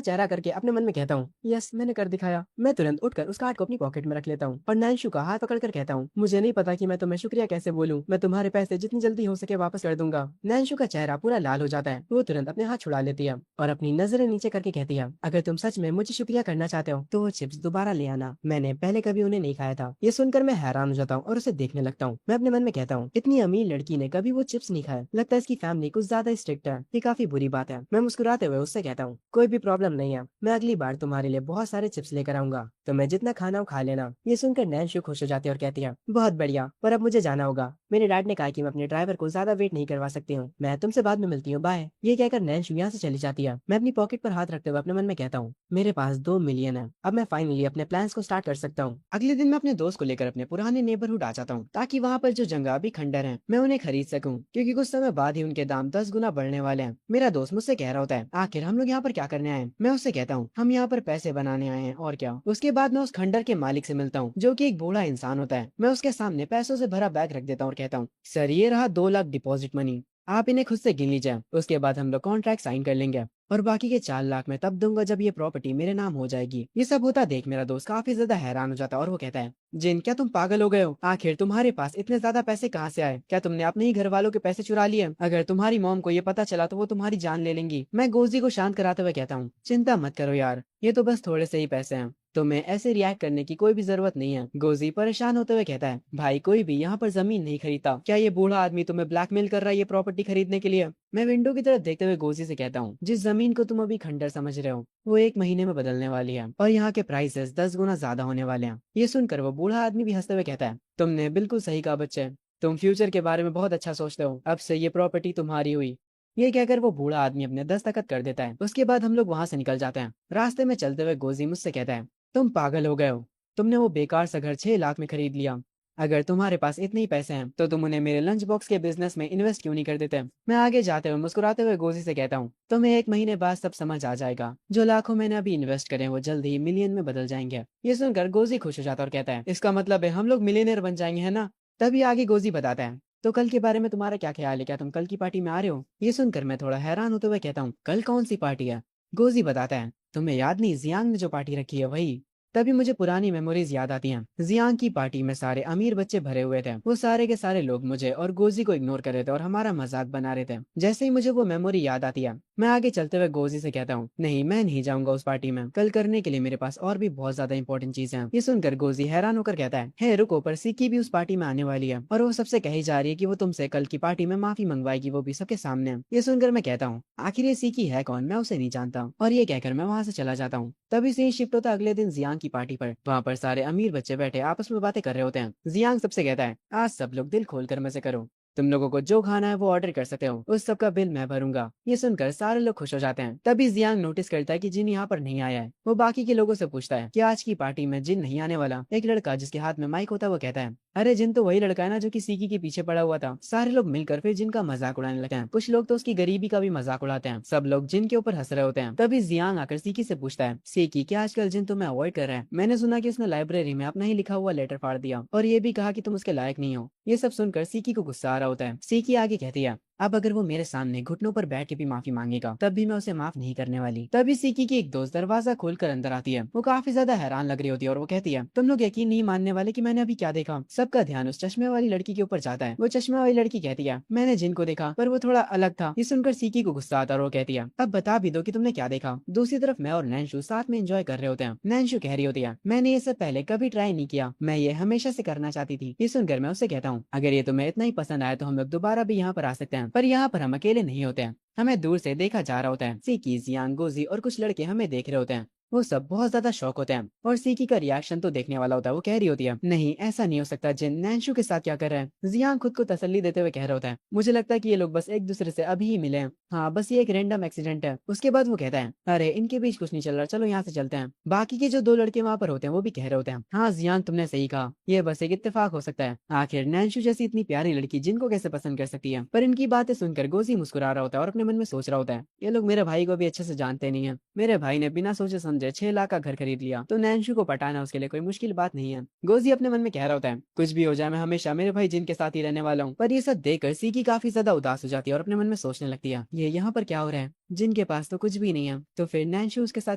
चेहरा करके अपने मन में कहता हूँ, यस, मैंने कर दिखाया। मैं तुरंत उठकर उस कार्ड को अपनी पॉकेट में रख लेता हूँ और नैन्शु का हाथ पकड़कर कहता हूँ, मुझे नहीं पता कि मैं तुम्हें शुक्रिया कैसे बोलूं। मैं तुम्हारे पैसे जितनी जल्दी हो सके वापस कर दूंगा। नैन्शु का चेहरा पूरा लाल हो जाता है। वो तुरंत अपने हाथ छुड़ा लेती है और अपनी नजरें नीचे करके कहती है, अगर तुम सच में मुझे शुक्रिया करना चाहते हो तो वो चिप्स दोबारा ले आना। मैंने पहले कभी उन्हें नहीं खाया था। ये सुनकर मैं हैरान हो जाता हूँ और उसे देखने लगता हूँ। मैं अपने मन में कहता हूँ, इतनी अमीर लड़की ने कभी वो चिप्स नहीं खाया। लगता है इसकी फैमिली कुछ ज्यादा स्ट्रिक्ट है। ये काफी बुरी बात है। मैं मुस्कुराते हुए उससे कहता हूँ, कोई भी प्रॉब्लम नहीं है, मैं अगली बार तुम्हारे लिए बहुत सारे चिप्स लेकर आऊंगा। तो मैं जितना खाना हो खा लेना। ये सुनकर नैन्शु खुश हो जाती है और कहती है, बहुत बढ़िया, पर अब मुझे जाना होगा। मेरे डैड ने कहा कि मैं अपने ड्राइवर को ज्यादा वेट नहीं करवा सकती हूँ। मैं तुमसे बाद में मिलती हूँ, बाय। ये कहकर नैन्शु यहाँ से चली जाती है। मैं अपनी पॉकेट पर हाथ रखते हुए अपने मन में कहता हूँ, मेरे पास 2 मिलियन है। अब मैं फाइनली अपने प्लान्स को स्टार्ट कर सकता हूँ। अगले दिन मैं अपने दोस्त को लेकर अपने पुराने नेबरहुड आ जाता हूँ ताकि वहाँ पर जो जगह अभी खंडर है मैं उन्हें खरीद सकूँ, क्योंकि कुछ समय बाद ही उनके दाम 10 गुना बढ़ने वाले हैं। मेरा दोस्त मुझसे कह रहा होता है, आखिर हम लोग यहाँ पर क्या करने आए हैं? मैं उससे कहता हूँ, हम यहाँ पर पैसे बनाने आए हैं और क्या। उसके बाद मैं उस खंडर के मालिक से मिलता हूँ जो कि एक बूढ़ा इंसान होता है। मैं उसके सामने पैसों से भरा बैग रख देता हूँ और कहता हूँ, सर ये रहा 2 लाख डिपॉजिट मनी, आप इन्हें खुद से गिन लीजिए। उसके बाद हम लोग कॉन्ट्रैक्ट साइन कर लेंगे और बाकी के 4 लाख मैं तब दूंगा जब ये प्रॉपर्टी मेरे नाम हो जाएगी। ये सब होता देख मेरा दोस्त काफी ज्यादा हैरान हो जाता है और वो कहता है, जिन क्या तुम पागल हो गए हो? आखिर तुम्हारे पास इतने ज्यादा पैसे कहाँ से आए? क्या तुमने अपने ही घर वालों के पैसे चुरा लिए? अगर तुम्हारी मॉम को ये पता चला तो वो तुम्हारी जान ले लेंगी। मैं गोजी को शांत कराते हुए कहता हूँ, चिंता मत करो यार, ये तो बस थोड़े से ही पैसे हैं, तुम्हें ऐसे रिएक्ट करने की कोई भी जरूरत नहीं है। गोजी परेशान होते हुए कहता है, भाई कोई भी यहाँ पर जमीन नहीं खरीदता। क्या ये बूढ़ा आदमी तुम्हें ब्लैकमेल कर रहा है ये प्रॉपर्टी खरीदने के लिए? मैं विंडो की तरफ देखते हुए गोजी से कहता हूँ, जिस जमीन को तुम अभी खंडर समझ रहे हो वो 1 महीने में बदलने वाली है और यहाँ के प्राइसेस 10 गुना ज्यादा होने वाले हैं। ये सुनकर वो बूढ़ा आदमी भी हंसते हुए कहता है, तुमने बिल्कुल सही कहा बच्चे, तुम फ्यूचर के बारे में बहुत अच्छा सोचते हो। अब से ये प्रॉपर्टी तुम्हारी हुई। ये कहकर वो बूढ़ा आदमी अपने दस्तखत कर देता है। उसके बाद हम लोग वहां से निकल जाते हैं। रास्ते में चलते हुए गोजी मुझसे कहता है, तुम पागल हो गए हो, तुमने वो बेकार सा घर 6 लाख में खरीद लिया। अगर तुम्हारे पास इतने ही पैसे हैं तो तुम उन्हें मेरे लंच बॉक्स के बिजनेस में इन्वेस्ट क्यों नहीं कर देते? मैं आगे जाते हुए मुस्कुराते हुए गोजी से कहता हूँ, तुम्हें 1 महीने बाद सब समझ आ जाएगा। जो लाखों मैंने अभी इन्वेस्ट करे हैं वो जल्द ही मिलियन में बदल जाएंगे। ये सुनकर गोजी खुश हो जाता है और कहता है, इसका मतलब है हम लोग मिलियनर बन जाएंगे, है ना? तभी आगे गोजी बताता है, तो कल के बारे में तुम्हारा क्या ख्याल है? क्या तुम कल की पार्टी में आ रहे हो? ये सुनकर मैं थोड़ा हैरान होते हुए कहता हूँ, कल कौन सी पार्टी है? गोजी बताता है, तुम्हें याद नहीं, जियांग ने जो पार्टी रखी है वही। तभी मुझे पुरानी मेमोरीज याद आती हैं। जियांग की पार्टी में सारे अमीर बच्चे भरे हुए थे। वो सारे के सारे लोग मुझे और गोजी को इग्नोर कर रहे थे और हमारा मजाक बना रहे थे। जैसे ही मुझे वो मेमोरी याद आती है मैं आगे चलते हुए गोजी से कहता हूँ, नहीं मैं नहीं जाऊंगा उस पार्टी में। कल करने के लिए मेरे पास और भी बहुत ज्यादा इंपॉर्टेंट चीजें हैं। ये सुनकर गोजी हैरान होकर कहता है, हे रुको, पर सिक्की भी उस पार्टी में आने वाली है और वो सबसे कही जा रही है कि वो तुमसे कल की पार्टी में माफी मंगवाएगी, वो भी सबके सामने। ये सुनकर मैं कहता हूँ, आखिर ये सिक्की है कौन? मैं उसे नहीं जानता। और ये कहकर मैं वहां से चला जाता हूँ। तभी से ही शिफ्ट होता अगले दिन जियांग की पार्टी पर। वहाँ पर सारे अमीर बच्चे बैठे आपस में बातें कर रहे होते हैं। जियांग सबसे कहता है, आज सब लोग दिल खोलकर मजे करो, तुम लोगों को जो खाना है वो ऑर्डर कर सकते हो, उस सब का बिल मैं भरूंगा। ये सुनकर सारे लोग खुश हो जाते हैं। तभी जियांग नोटिस करता है कि जिन यहाँ पर नहीं आया है। वो बाकी के लोगों से पूछता है कि आज की पार्टी में जिन नहीं आने वाला? एक लड़का जिसके हाथ में माइक होता है वो कहता है, अरे जिन तो वही लड़का है ना जो कि सीकी के पीछे पड़ा हुआ था। सारे लोग मिलकर फिर जिन का मजाक उड़ाने लगते हैं। कुछ लोग तो उसकी गरीबी का भी मजाक उड़ाते हैं। सब लोग जिन के ऊपर हंस रहे होते हैं। तभी जियांग आकर सीकी से पूछता है, सीकी क्या आजकल जिन तुम्हें अवॉइड कर रहा है? मैंने सुना कि उसने लाइब्रेरी में अपना ही लिखा हुआ लेटर फाड़ दिया और ये भी कहा कि तुम उसके लायक नहीं हो। ये सब सुनकर सीकी को गुस्सा आ रहा होता है। सीकी आगे कहती है, अब अगर वो मेरे सामने घुटनों पर बैठ के भी माफी मांगेगा तब भी मैं उसे माफ नहीं करने वाली। तभी सीकी की एक दोस्त दरवाजा खोलकर अंदर आती है। वो काफी ज्यादा हैरान लग रही होती है और वो कहती है, तुम लोग यकीन नहीं मानने वाले कि मैंने अभी क्या देखा। सबका ध्यान उस चश्मे वाली लड़की के ऊपर जाता है। वो चश्मे वाली लड़की कहती है, मैंने जिनको देखा पर वो थोड़ा अलग था। ये सुनकर सीकी को गुस्सा आता है और वो कहती है, अब बता भी दो कि तुमने क्या देखा। दूसरी तरफ मैं और नैन्शु साथ में एंजॉय कर रहे होते हैं। नैन्शु कह रही होती है, मैंने ये सब पहले कभी ट्राई नहीं किया, मैं ये हमेशा से करना चाहती थी। ये सुनकर मैं उससे कहता हूँ, अगर ये तुम्हें इतना ही पसंद आया तो हम लोग दोबारा भी यहाँ पर आ सकते हैं, पर यहाँ पर हम अकेले नहीं होते हैं। हमें दूर से देखा जा रहा होता है। सीकी, जियांग, गोजी और कुछ लड़के हमें देख रहे होते हैं। वो सब बहुत ज्यादा शौक होते हैं और सीकी का रिएक्शन तो देखने वाला होता है। वो कह रही होती है, नहीं ऐसा नहीं हो सकता, जिन नैन्शु के साथ क्या कर रहे हैं। जियान खुद को तसल्ली देते हुए कह रहा होता है, मुझे लगता है कि ये लोग बस एक दूसरे से अभी ही मिले हैं। हाँ बस ये एक रैंडम एक्सीडेंट है। उसके बाद वो कहता है, अरे इनके बीच कुछ नहीं चल रहा, चलो यहाँ से चलते हैं। बाकी के जो दो लड़के वहां पर होते हैं वो भी कह रहे होते हैं, हाँ जियान तुमने सही कहा, ये बस एक इत्तेफाक हो सकता है। आखिर नैन्शु जैसी इतनी प्यारी लड़की जिनको कैसे पसंद कर सकती है। पर इनकी बातें सुनकर गोजी मुस्कुरा रहा होता है और अपने मन में सोच रहा होता है, ये लोग मेरे भाई को भी अच्छे से जानते नहीं है। मेरे भाई ने बिना सोचे समझे 6 लाख का घर खरीद लिया, तो नैन्शु को पटाना उसके लिए कोई मुश्किल बात नहीं है। गोजी अपने मन में कह रहा होता है, कुछ भी हो जाए मैं हमेशा मेरे भाई जिन के साथ ही रहने वाला हूँ। पर ये सब देखकर सीकी काफी ज्यादा उदास हो जाती है और अपने मन में सोचने लगती है, ये यहाँ पर क्या हो रहा है, जिनके पास तो कुछ भी नहीं है, तो फिर नैन्शु उसके साथ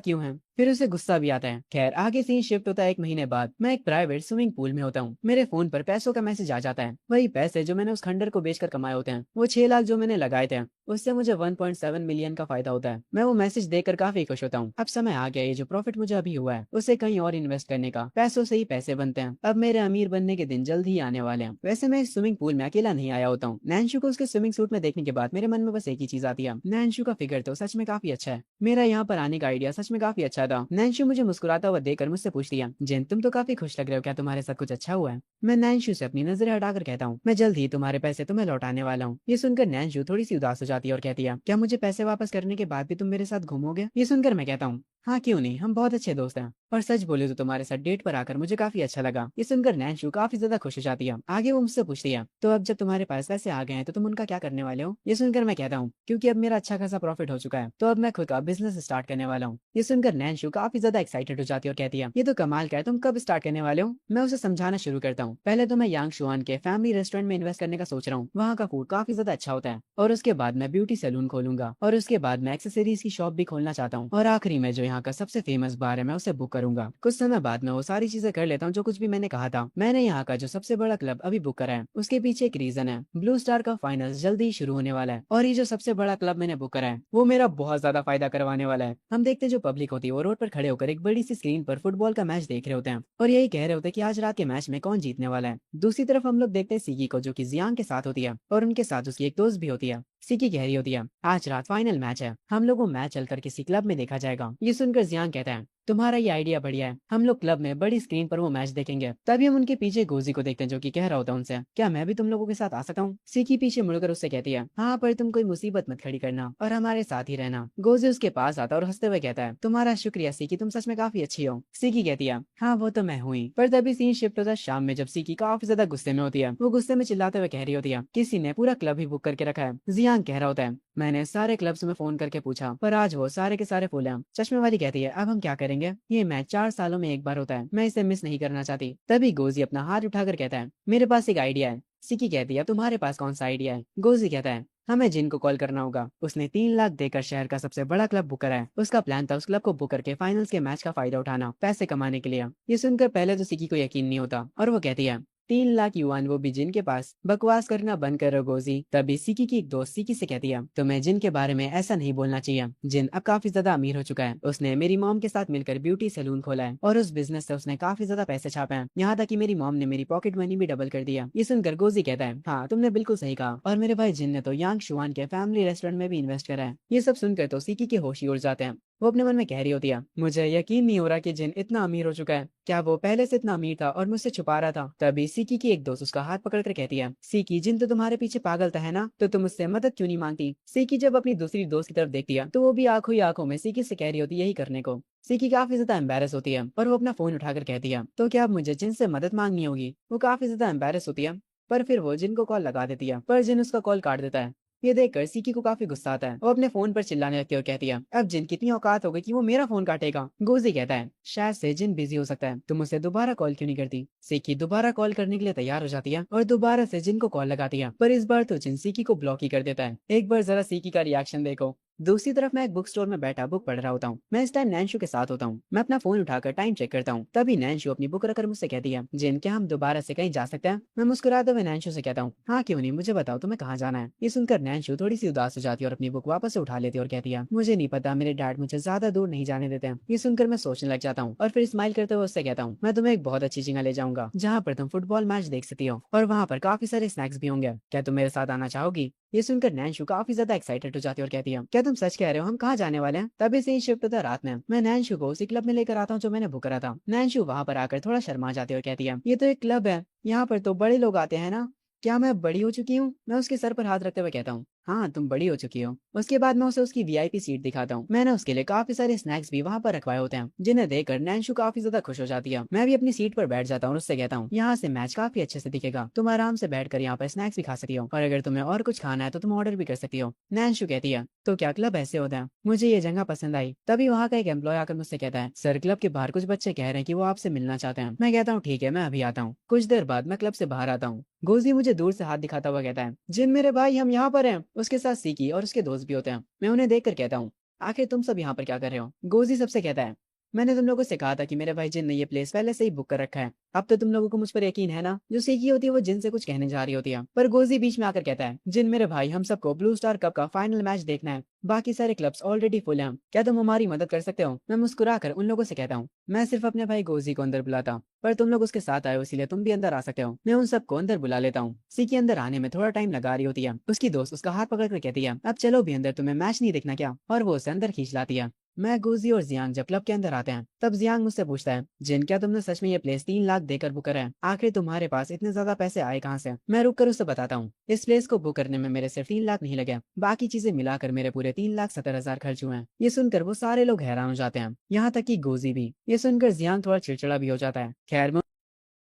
क्यों है। फिर उसे गुस्सा भी आता है। खैर आगे सीन शिफ्ट होता है 1 महीने बाद। मैं एक प्राइवेट स्विमिंग पूल में होता हूँ। मेरे फोन पर पैसों का मैसेज आ जाता है, वही पैसे जो मैंने उस खंडर को बेचकर कमाए होते हैं। वो 6 लाख जो मैंने लगाए थे, उससे मुझे 1.7 मिलियन का फायदा होता है। मैं वो मैसेज देखकर काफी खुश होता हूँ। अब समय आ गया, ये जो प्रॉफिट मुझे अभी हुआ है उसे कहीं और इन्वेस्ट करने का। पैसों से ही पैसे बनते हैं, अब मेरे अमीर बनने के दिन जल्द ही आने वाले हैं। वैसे मैं इस स्विमिंग पूल में अकेला नहीं आया होता हूँ। नैन्शु को उसके स्विमिंग सूट में देखने के बाद मेरे मन में बस एक ही चीज आती है, नैन्शु का फिगर तो सच में काफी अच्छा है। मेरा यहाँ पर आने का आइडिया सच में काफी अच्छा था। नैन्शु मुझे मुस्कुराता हुआ देखकर मुझसे पूछती है, जिन तुम तो काफी खुश लग रहे हो, क्या तुम्हारे साथ कुछ अच्छा हुआ है। मैं नैन्शु से अपनी नजरें हटाकर कहता हूँ, मैं जल्द ही तुम्हारे पैसे तुम्हें लौटाने वाला हूँ। ये सुनकर नैन्शु थोड़ी सी उदास हो जाती है और कहती है, क्या मुझे पैसे वापस करने के बाद भी तुम मेरे साथ घूमोगे। ये सुनकर मैं कहता हूँ, हाँ क्यों नहीं, हम बहुत अच्छे दोस्त हैं। और सच बोले तो तुम्हारे साथ डेट पर आकर मुझे काफी अच्छा लगा। ये सुनकर नैन्शु काफी ज्यादा खुश हो जाती है। आगे वो मुझसे पूछती है, तो अब जब तुम्हारे पास पैसे आ गए हैं तो तुम उनका क्या करने वाले हो। ये सुनकर मैं कहता हूँ, क्योंकि अब मेरा अच्छा खासा प्रॉफिट हो चुका है, तो अब मैं खुद का बिजनेस स्टार्ट करने वाला हूँ। ये सुनकर नैन्शु काफी ज्यादा एक्साइटेड हो जाती है और कहती है, ये तो कमाल का है, तुम कब स्टार्ट करने वाले हो। मैं उसे समझाना शुरू करता हूँ, पहले तो मैं यांग शुआन के फैमिली रेस्टोरेंट में इन्वेस्ट करने का सोच रहा हूँ। वहाँ का फूड काफी ज्यादा अच्छा होता है। और उसके बाद मैं ब्यूटी सैलून खोलूंगा, और उसके बाद मैं एक्सेसरीज की शॉप भी खोलना चाहता हूँ। और आखिरी में जो यहाँ का सबसे फेमस बार है मैं उसे बुक करूंगा। कुछ समय बाद मैं वो सारी चीजें कर लेता हूँ जो कुछ भी मैंने कहा था। मैंने यहाँ का जो सबसे बड़ा क्लब अभी बुक करा है, उसके पीछे एक रीजन है। ब्लू स्टार का फाइनल्स जल्दी ही शुरू होने वाला है, और ये जो सबसे बड़ा क्लब मैंने बुक करा है वो मेरा बहुत ज्यादा फायदा करवाने वाला है। हम देखते हैं जो पब्लिक होती है वो रोड पर खड़े होकर एक बड़ी सी स्क्रीन पर फुटबॉल का मैच देख रहे होते हैं और यही कह रहे होते हैं कि आज रात के मैच में कौन जीतने वाला है। दूसरी तरफ हम लोग देखते हैं सीकी को, जो कि जियांग के साथ होती है और उनके साथ उसकी एक दोस्त भी होती है। सिकी कह रही होती है, आज रात फाइनल मैच है, हम लोग वो मैच चलकर किसी क्लब में देखा जाएगा। ये सुनकर जियांग कहता है, तुम्हारा ये आइडिया बढ़िया है, हम लोग क्लब में बड़ी स्क्रीन पर वो मैच देखेंगे। तभी हम उनके पीछे गोजी को देखते हैं, जो कि कह रहा होता है उनसे, क्या मैं भी तुम लोगों के साथ आ सकता हूँ। सिकी पीछे मुड़कर उससे कहती है, हाँ पर तुम कोई मुसीबत मत खड़ी करना और हमारे साथ ही रहना। गोजी उसके पास आता और हंसते हुए कहता है, तुम्हारा शुक्रिया सिकी, तुम सच में काफी अच्छी हो। सिकी कहती है, हाँ वो तो मैं हुई। पर तभी सीन शिफ्ट होता है शाम में, जब सिकी काफी ज्यादा गुस्से में होती है। वो गुस्से में चिल्लाते हुए कह रही होती है, किसी ने पूरा क्लब ही बुक करके रखा है। जियांग कह रहा होता है, मैंने सारे क्लब्स में फोन करके पूछा, पर आज वो सारे के सारे फुल हैं। चश्मे वाली कहती है, अब हम क्या करेंगे, ये मैच 4 सालों में एक बार होता है, मैं इसे मिस नहीं करना चाहती। तभी गोजी अपना हाथ उठाकर कहता है, मेरे पास एक आइडिया है। सिकी कहती है, तुम्हारे पास कौन सा आइडिया है। गोजी कहता है, हमें जिन को कॉल करना होगा, उसने 3 लाख देकर शहर का सबसे बड़ा क्लब बुक करा है। उसका प्लान था उस क्लब को बुक करके फाइनल्स के मैच का फायदा उठाना, पैसे कमाने के लिए। ये सुनकर पहले तो सिकी को यकीन नहीं होता और वो कहती है, 3 लाख युआन, वो भी जिन के पास। बकवास करना बंद करो गोजी। तभी सिकी की एक दोस्त सिकी से कहती है, तुम्हें जिन के बारे में ऐसा नहीं बोलना चाहिए। जिन अब काफी ज्यादा अमीर हो चुका है, उसने मेरी मॉम के साथ मिलकर ब्यूटी सैलून खोला है और उस बिजनेस से उसने काफी ज्यादा पैसे छापे हैं, यहाँ तक कि मेरी मॉम ने मेरी पॉकेट मनी भी डबल कर दिया। ये सुनकर गोजी कहता है, हाँ तुमने बिल्कुल सही कहा, और मेरे भाई जिन ने तो यांग शुआन के फैमिली रेस्टोरेंट में भी इन्वेस्ट करा है। ये सब सुनकर तो सिकी के होश ही उड़ जाते हैं। वो अपने मन में कह रही होती है, मुझे यकीन नहीं हो रहा कि जिन इतना अमीर हो चुका है। क्या वो पहले से इतना अमीर था और मुझसे छुपा रहा था। तभी सिकी की एक दोस्त उसका हाथ पकड़कर कहती है, सिकी जिन तो तुम्हारे पीछे पागल था है ना, तो तुम उससे मदद क्यों नहीं मांगती। सिकी जब अपनी दूसरी दोस्त की तरफ देखती है तो वो भी आंखों ही आंखों में सिकी से कह रही होती है यही करने को। सिकी काफी ज्यादा एम्बेरस होती है और वो अपना फोन उठाकर कहती है, तो क्या अब मुझे जिन से मदद मांगनी होगी। वो काफी ज्यादा एम्बेरस होती है, पर फिर वो जिन को कॉल लगा देती है, पर जिन उसका कॉल काट देता है। ये देखकर सिकी को काफी गुस्सा आता है। वो अपने फोन पर चिल्लाने लगती है और कहती है, अब जिन कितनी औकात हो गई कि वो मेरा फोन काटेगा। गोजी कहता है, शायद से जिन बिजी हो सकता है, तुम उसे दोबारा कॉल क्यों नहीं करती। सिकी दोबारा कॉल करने के लिए तैयार हो जाती है और दोबारा से जिन को कॉल लगाती है, पर इस बार तो जिन सिकी को ब्लॉक ही कर देता है। एक बार जरा सिकी का रिएक्शन देखो। दूसरी तरफ मैं एक बुक स्टोर में बैठा बुक पढ़ रहा होता हूँ। मैं इस टाइम नैन्शु के साथ होता हूँ। मैं अपना फोन उठाकर टाइम चेक करता हूँ। तभी नैन्शु अपनी बुक रखकर मुझसे कहती है, जिन क्या हम दोबारा से कहीं जा सकते हैं। मैं मुस्कुराते हुए नैन्शु से कहता हूँ, हाँ क्यों नहीं, मुझे बताओ तुम्हें कहाँ जाना है। ये सुनकर नैन्शु थोड़ी सी उदास हो जाती है और अपनी बुक वापस से उठा लेती है और कहती है, मुझे नहीं पता, मेरे डैड मुझे ज्यादा दूर नहीं जाने देते हैं। ये सुनकर मैं सोचने लग जाता हूँ और फिर स्माइल करते हुए उससे कहता हूँ, मैं तुम्हें एक बहुत अच्छी जगह ले जाऊंगा जहाँ पर तुम फुटबॉल मैच देख सकती हो और वहाँ पर काफी सारे स्नैक्स भी होंगे। क्या तुम मेरे साथ आना चाहोगी। ये सुनकर नैनशु काफी ज्यादा एक्साइटेड हो जाती है और कहती है, क्या तुम सच कह रहे हो, हम कहाँ जाने वाले हैं? तभी से ही शिफ्ट होता है रात में। मैं नैनशु को उसी क्लब में लेकर आता हूँ जो मैंने बुक करा था। नैनशु वहां पर आकर थोड़ा शर्मा जाती है और कहती है, ये तो एक क्लब है, यहाँ पर तो बड़े लोग आते हैं ना? क्या मैं बड़ी हो चुकी हूँ? मैं उसके सर पर हाथ रखते हुए कहता हूँ, हाँ तुम बड़ी हो चुकी हो। उसके बाद मैं उसे उसकी वीआईपी सीट दिखाता हूँ। मैंने उसके लिए काफी सारे स्नैक्स भी वहाँ पर रखवाए होते हैं, जिन्हें देखकर नैनशु काफी ज्यादा खुश हो जाती है। मैं भी अपनी सीट पर बैठ जाता हूँ और उससे कहता हूँ, यहाँ से मैच काफी अच्छे से दिखेगा, तुम आराम से बैठकर यहाँ पर स्नैक्स भी खा सकती हो, और अगर तुम्हें और कुछ खाना है तो तुम ऑर्डर भी कर सकती हो। नैनशु कहती है, तो क्या क्लब ऐसे होता है? मुझे ये जगह पसंद आई। तभी वहाँ का एक एम्प्लॉय आकर मुझसे कहता है, सर क्लब के बाहर कुछ बच्चे कह रहे हैं कि वो आपसे मिलना चाहते हैं। मैं कहता हूँ ठीक है, मैं अभी आता हूँ। कुछ देर बाद मैं क्लब से बाहर आता हूँ। गोजी मुझे दूर से हाथ दिखाता हुआ कहता है, जिन मेरे भाई हम यहाँ पर हैं। उसके साथ सीकी और उसके दोस्त भी होते हैं। मैं उन्हें देखकर कहता हूँ, आखिर तुम सब यहाँ पर क्या कर रहे हो? गोजी सबसे कहता है, मैंने तुम लोगों से कहा था कि मेरे भाई जिन ने ये प्लेस पहले से ही बुक कर रखा है। अब तो तुम लोगों को मुझ पर यकीन है ना? जो सीकी होती है वो जिन से कुछ कहने जा रही होती है, पर गोजी बीच में आकर कहता है, जिन मेरे भाई हम सबको ब्लू स्टार कप का फाइनल मैच देखना है। बाकी सारे क्लब्स ऑलरेडी फुल हैं, क्या तुम हमारी मदद कर सकते हो? मैं मुस्कुराकर उन लोगों से कहता हूँ, मैं सिर्फ अपने भाई गोजी को अंदर बुलाता, पर तुम लोग उसके साथ आए हो इसीलिए तुम भी अंदर आ सकते हो। मैं उन सबको अंदर बुला लेता हूँ। सीकी अंदर आने में थोड़ा टाइम लगा रही होती है। उसकी दोस्त उसका हाथ पकड़ कर कहती है, अब चलो भी अंदर, तुम्हें मैच नहीं देखना क्या? और वो उसे अंदर खींच लाती है। मैं, गोजी और जियांग जब क्लब के अंदर आते हैं तब जियांग मुझसे पूछता है, जिन क्या तुमने सच में ये प्लेस 3 लाख देकर बुक करा है? आखिर तुम्हारे पास इतने ज्यादा पैसे आए कहाँ से? मैं रुक कर उससे बताता हूँ, इस प्लेस को बुक करने में मेरे सिर्फ 3 लाख नहीं लगे, बाकी चीजें मिलाकर मेरे पूरे 3,70,000 खर्च हुए हैं। ये सुनकर वो सारे लोग हैरान हो जाते हैं, यहाँ तक कि गोजी भी। ये सुनकर जियांग थोड़ा चिड़चिड़ा भी हो जाता है। खैर मैं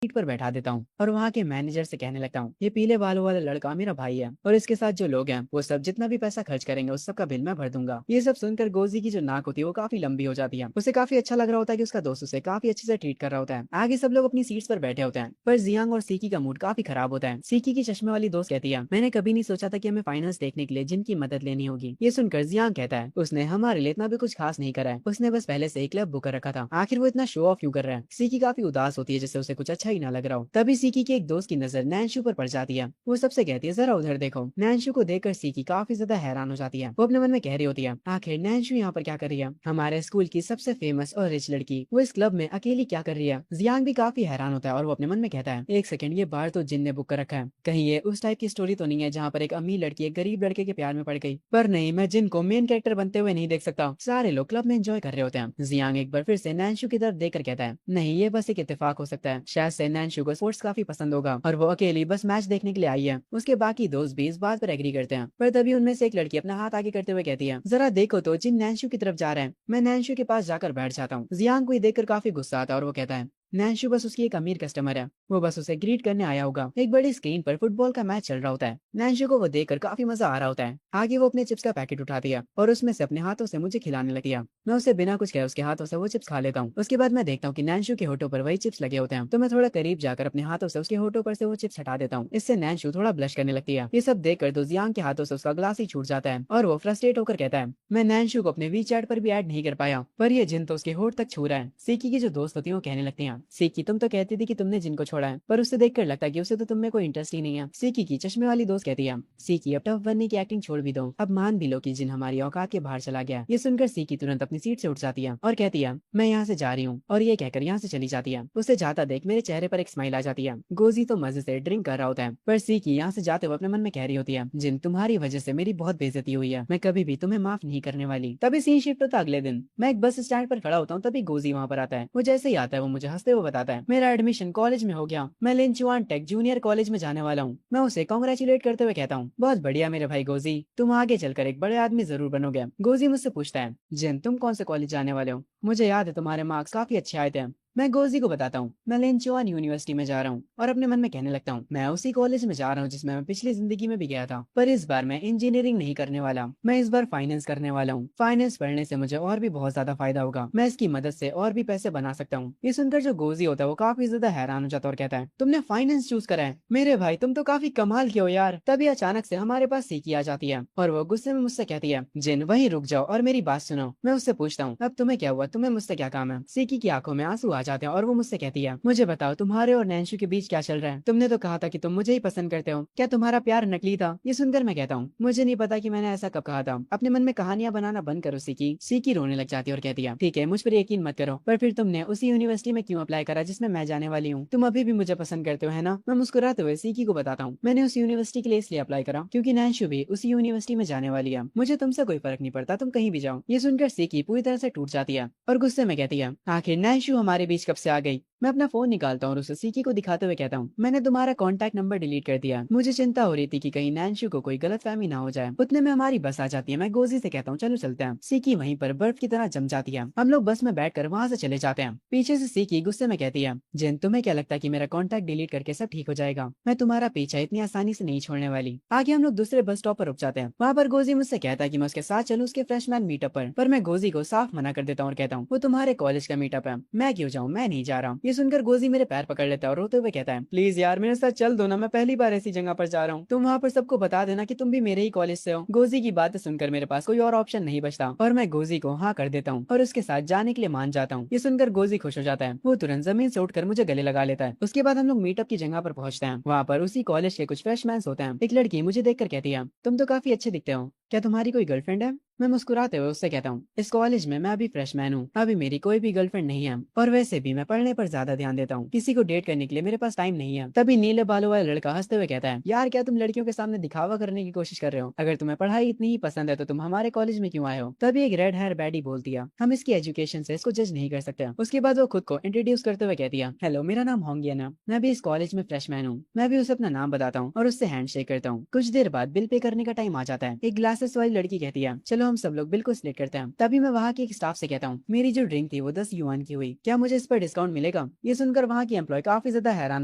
सीट पर बैठा देता हूँ और वहाँ के मैनेजर से कहने लगता हूँ, ये पीले बालों वाला लड़का मेरा भाई है, और इसके साथ जो लोग हैं वो सब जितना भी पैसा खर्च करेंगे उस सब का बिल मैं भर दूंगा। ये सब सुनकर गोजी की जो नाक होती है वो काफी लंबी हो जाती है। उसे काफी अच्छा लग रहा होता है कि उसका दोस्त उसे काफी अच्छे से ट्रीट कर रहा होता है। आगे सब लोग अपनी सीट्स पर बैठे होते हैं, पर जियांग और सीकी का मूड काफी खराब होता है। सीकी की चश्मे वाली दोस्त कहती है, मैंने कभी नहीं सोचा था कि हमें फाइनल्स देखने के लिए जिनकी मदद लेनी होगी। ये सुनकर जियांग कहता है, उसने हमारे लिए इतना भी कुछ खास नहीं करा है, उसने बस पहले से ही क्लब बुक कर रखा था, आखिर वो इतना शो ऑफ क्यों कर रहा है? सीकी काफी उदास होती है जैसे उसे कुछ अच्छा ही ना लग रहा हो। तभी सीकी के एक दोस्त की नजर नैनशु पर पड़ जाती है। वो सबसे कहती है, जरा उधर देखो। नैनशु को देखकर सीकी काफी ज्यादा हैरान हो जाती है। वो अपने मन में कह रही होती है, आखिर नैनशु यहाँ पर क्या कर रही है? हमारे स्कूल की सबसे फेमस और रिच लड़की, वो इस क्लब में अकेली क्या कर रही है? जियांग भी काफी हैरान होता है और वो अपने मन में कहता है, एक सेकंड, ये बार तो जिन ने बुक कर रखा है, कहीं ये उस टाइप की स्टोरी तो नहीं है जहाँ पर एक अमीर लड़की एक गरीब लड़के के प्यार में पड़ गई? पर नहीं, मैं जिन को मेन कैरेक्टर बनते हुए नहीं देख सकता। सारे लोग क्लब में एंजॉय कर रहे होते हैं। जियांग एक बार फिर से नैनशु की तरफ देखकर कहता है, नहीं, ये बस एक इत्तेफाक हो सकता है, शायद से नैनशु को स्पोर्ट्स काफी पसंद होगा और वो अकेली बस मैच देखने के लिए आई है। उसके बाकी दोस्त भी इस बात पर एग्री करते हैं, पर तभी उनमें से एक लड़की अपना हाथ आगे करते हुए कहती है, जरा देखो तो जिन नैनशु की तरफ जा रहे हैं। मैं नैनशु के पास जाकर बैठ जाता हूँ। जियांग को ये देखकर काफी गुस्सा आता है और वो कहता है, नैनशु बस उसकी एक अमीर कस्टमर है, वो बस उसे ग्रीट करने आया होगा। एक बड़ी स्क्रीन पर फुटबॉल का मैच चल रहा होता है। नैनशु को वो देखकर काफी मजा आ रहा होता है। आगे वो अपने चिप्स का पैकेट उठाती है और उसमें से अपने हाथों से मुझे खिलाने लगती है। मैं उसे बिना कुछ कहे उसके हाथों से वो चिप्स खा लेता हूँ। उसके बाद मैं देखता हूँ कि नैनशु के होठों पर वही चिप्स लगे होते हैं, तो मैं थोड़ा करीब जाकर अपने हाथों से उसके होठों पर से वो चिप्स हटा देता हूँ। इससे नैनशु थोड़ा ब्लश करने लगती है। ये सब देखकर तो जियांग के हाथों से उसका ग्लास ही छूट जाता है और वो फ्रस्ट्रेट होकर कहता है, मैं नैनशु को अपने वी चैट पर भी ऐड नहीं कर पाया, पर ये जिन तो उसके होठ तक छू रहा है। सीकी की जो दोस्त होती है वो कहने लगती है, सीकी तुम तो कहती थी कि तुमने जिनको छोड़ा है, पर उससे देखकर लगता है कि उसे तो तुम में कोई इंटरेस्ट ही नहीं है। सीकी की चश्मे वाली दोस्त कहती है, सीकी अब टफ बनने की एक्टिंग छोड़ भी दो, अब मान भी लो कि जिन हमारी औकात के बाहर चला गया। ये सुनकर सीकी तुरंत अपनी सीट से उठ जाती है और कहती है, मैं यहाँ से जा रही हूँ, और ये कहकर यहाँ से चली जाती है। उसे जाता देख मेरे चेहरे पर एक स्माइल आ जाती है। गोजी तो मजे से ड्रिंक कर रहा होता है, पर सीकी यहाँ से जाते हुए अपने मन में कह रही होती है, जिन तुम्हारी वजह से मेरी बहुत बेइज्जती हुई है, मैं कभी भी तुम्हें माफ नहीं करने वाली। तभी सीन शिफ्ट होता अगले दिन। मैं एक बस स्टैंड पर खड़ा होता हूँ, तभी गोजी वहाँ पर आता है। वो जैसे ही आता है वो मुझे हंसते हुए बताता है, मेरा एडमिशन कॉलेज में हो गया, मैं लिंचुआन टेक जूनियर कॉलेज में जाने वाला हूँ। मैं उसे कॉन्ग्रेचुलेट करते हुए कहता हूँ, बहुत बढ़िया मेरे भाई गोजी, तुम आगे चलकर एक बड़े आदमी जरूर बनोगे। गोजी मुझसे पूछता है, जिन तुम कौन से कॉलेज जाने वाले हो? मुझे याद है तुम्हारे मार्क्स काफी अच्छे आए थे। मैं गोजी को बताता हूँ, मैं लिंचुआन यूनिवर्सिटी में जा रहा हूँ, और अपने मन में कहने लगता हूँ, मैं उसी कॉलेज में जा रहा हूँ जिसमें मैं पिछली जिंदगी में भी गया था, पर इस बार मैं इंजीनियरिंग नहीं करने वाला, मैं इस बार फाइनेंस करने वाला हूँ। फाइनेंस पढ़ने से मुझे और भी बहुत ज्यादा फायदा होगा, मैं इसकी मदद से और भी पैसे बना सकता हूँ। ये सुनकर जो गोजी होता है वो काफी ज्यादा हैरान हो जाता है और कहता है, तुमने फाइनेंस चूज करा है? मेरे भाई तुम तो काफी कमाल के हो यार। तभी अचानक से हमारे पास सीकी आ जाती है और वो गुस्से में मुझसे कहती है, जिन वहीं रुक जाओ और मेरी बात सुनो। मैं उससे पूछता हूँ, अब तुम्हें क्या हुआ, तुम्हें मुझसे क्या काम है? सीकी की आंखों में आंसू आ आ जाते हैं और वो मुझसे कहती है, मुझे बताओ तुम्हारे और नैन्शु के बीच क्या चल रहा है? तुमने तो कहा था कि तुम मुझे ही पसंद करते हो, क्या तुम्हारा प्यार नकली था? ये सुनकर मैं कहता हूँ, मुझे नहीं पता कि मैंने ऐसा कब कहा था। अपने मन में कहानियां बनाना बंद करो सीकी। सीकी रोने लग जाती है और कहती है, ठीक है मुझ पर यकीन मत करो, पर फिर तुमने उसी यूनिवर्सिटी में क्यों अप्लाई करा जिसमें मैं जाने वाली हूँ? तुम अभी भी मुझे पसंद करते हो है ना? मैं मुस्कुराते हुए सीकी को बताता हूँ, मैंने उस यूनिवर्सिटी के लिए इसलिए अप्लाई करा क्योंकि नैन्शु भी उसी यूनिवर्सिटी में जाने वाली है। मुझे तुमसे कोई फर्क नहीं पड़ता, तुम कहीं भी जाओ। ये सुनकर सीकी पूरी तरह से टूट जाती है और गुस्से में कहती है, आखिर नैन्शु हमारे बीच कब से आ गई? मैं अपना फोन निकालता हूँ और उसे सीकी को दिखाते हुए कहता हूँ, मैंने तुम्हारा कॉन्टैक्ट नंबर डिलीट कर दिया। मुझे चिंता हो रही थी कि कहीं नैन्शु को कोई गलतफहमी ना हो जाए। उतने में हमारी बस आ जाती है। मैं गोजी से कहता हूँ, चलो चलते हैं। सीकी वहीं पर बर्फ की तरह जम जाती है। हम लोग बस में बैठकर वहां से चले जाते हैं। पीछे से सीकी गुस्से में कहती है, जिन तुम्हें क्या लगता है कि मेरा कॉन्टैक्ट डिलीट करके सब ठीक हो जाएगा? मैं तुम्हारा पीछा इतनी आसानी से नहीं छोड़ने वाली। आगे हम लोग दूसरे बस स्टॉप पर रुक जाते हैं। वहाँ पर गोजी मुझसे कहता है कि मैं उसके साथ चलूँ उसके फ्रेशमैन मीटअप पर मैं गोजी को साफ मना कर देता हूँ और कहता हूँ, वो तुम्हारे कॉलेज का मीटअप है, मैं क्यों जाऊँ, मैं नहीं जा रहा हूँ। ये सुनकर गोजी मेरे पैर पकड़ लेता है और रोते हुए कहता है, प्लीज यार मेरे साथ चल दो ना, मैं पहली बार ऐसी जगह पर जा रहा हूँ। तुम वहाँ पर सबको बता देना कि तुम भी मेरे ही कॉलेज से हो। गोजी की बातें सुनकर मेरे पास कोई और ऑप्शन नहीं बचता और मैं गोजी को हाँ कर देता हूँ और उसके साथ जाने के लिए मान जाता हूँ। ये सुनकर गोजी खुश हो जाता है। वो तुरंत जमीन से उठकर मुझे गले लगा लेता है। उसके बाद हम लोग मीटअप की जगह पर पहुंचते हैं। वहाँ पर उसी कॉलेज के कुछ फ्रेशमैन होते हैं। एक लड़की मुझे देखकर कहती है, तुम तो काफी अच्छे दिखते हो, क्या तुम्हारी कोई गर्लफ्रेंड है? मैं मुस्कुराते हुए उससे कहता हूँ, इस कॉलेज में मैं अभी फ्रेशमैन हूँ, अभी मेरी कोई भी गर्लफ्रेंड नहीं है और वैसे भी मैं पढ़ने पर ज्यादा ध्यान देता हूँ, किसी को डेट करने के लिए मेरे पास टाइम नहीं है। तभी नीले बालों वाला लड़का हंसते हुए कहता है, यार क्या तुम लड़कियों के सामने दिखावा करने की कोशिश कर रहे हो? अगर तुम्हें पढ़ाई इतनी ही पसंद है तो तुम हमारे कॉलेज में क्यों आए हो? तभी एक रेड हेयर बैडी बोलती है, हम इसकी एजुकेशन से इसको जज नहीं कर सकते। उसके बाद वो खुद को इंट्रोड्यूस करते हुए कहती है, हेलो मेरा नाम होंगियन है, मैं भी इस कॉलेज में फ्रेशमैन हूँ। मैं भी उसे अपना नाम बताता हूँ और उससे हैंडशेक करता हूँ। कुछ देर बाद बिल पे करने का टाइम आ जाता है। एक ग्लासेस वाली लड़की कहती है, चलो हम सब लोग बिल को स्प्लिट करते हैं। तभी मैं वहाँ के एक स्टाफ से कहता हूँ, मेरी जो ड्रिंक थी वो 10 युआन की हुई, क्या मुझे इस पर डिस्काउंट मिलेगा? ये सुनकर वहाँ की एम्प्लॉय काफी ज्यादा हैरान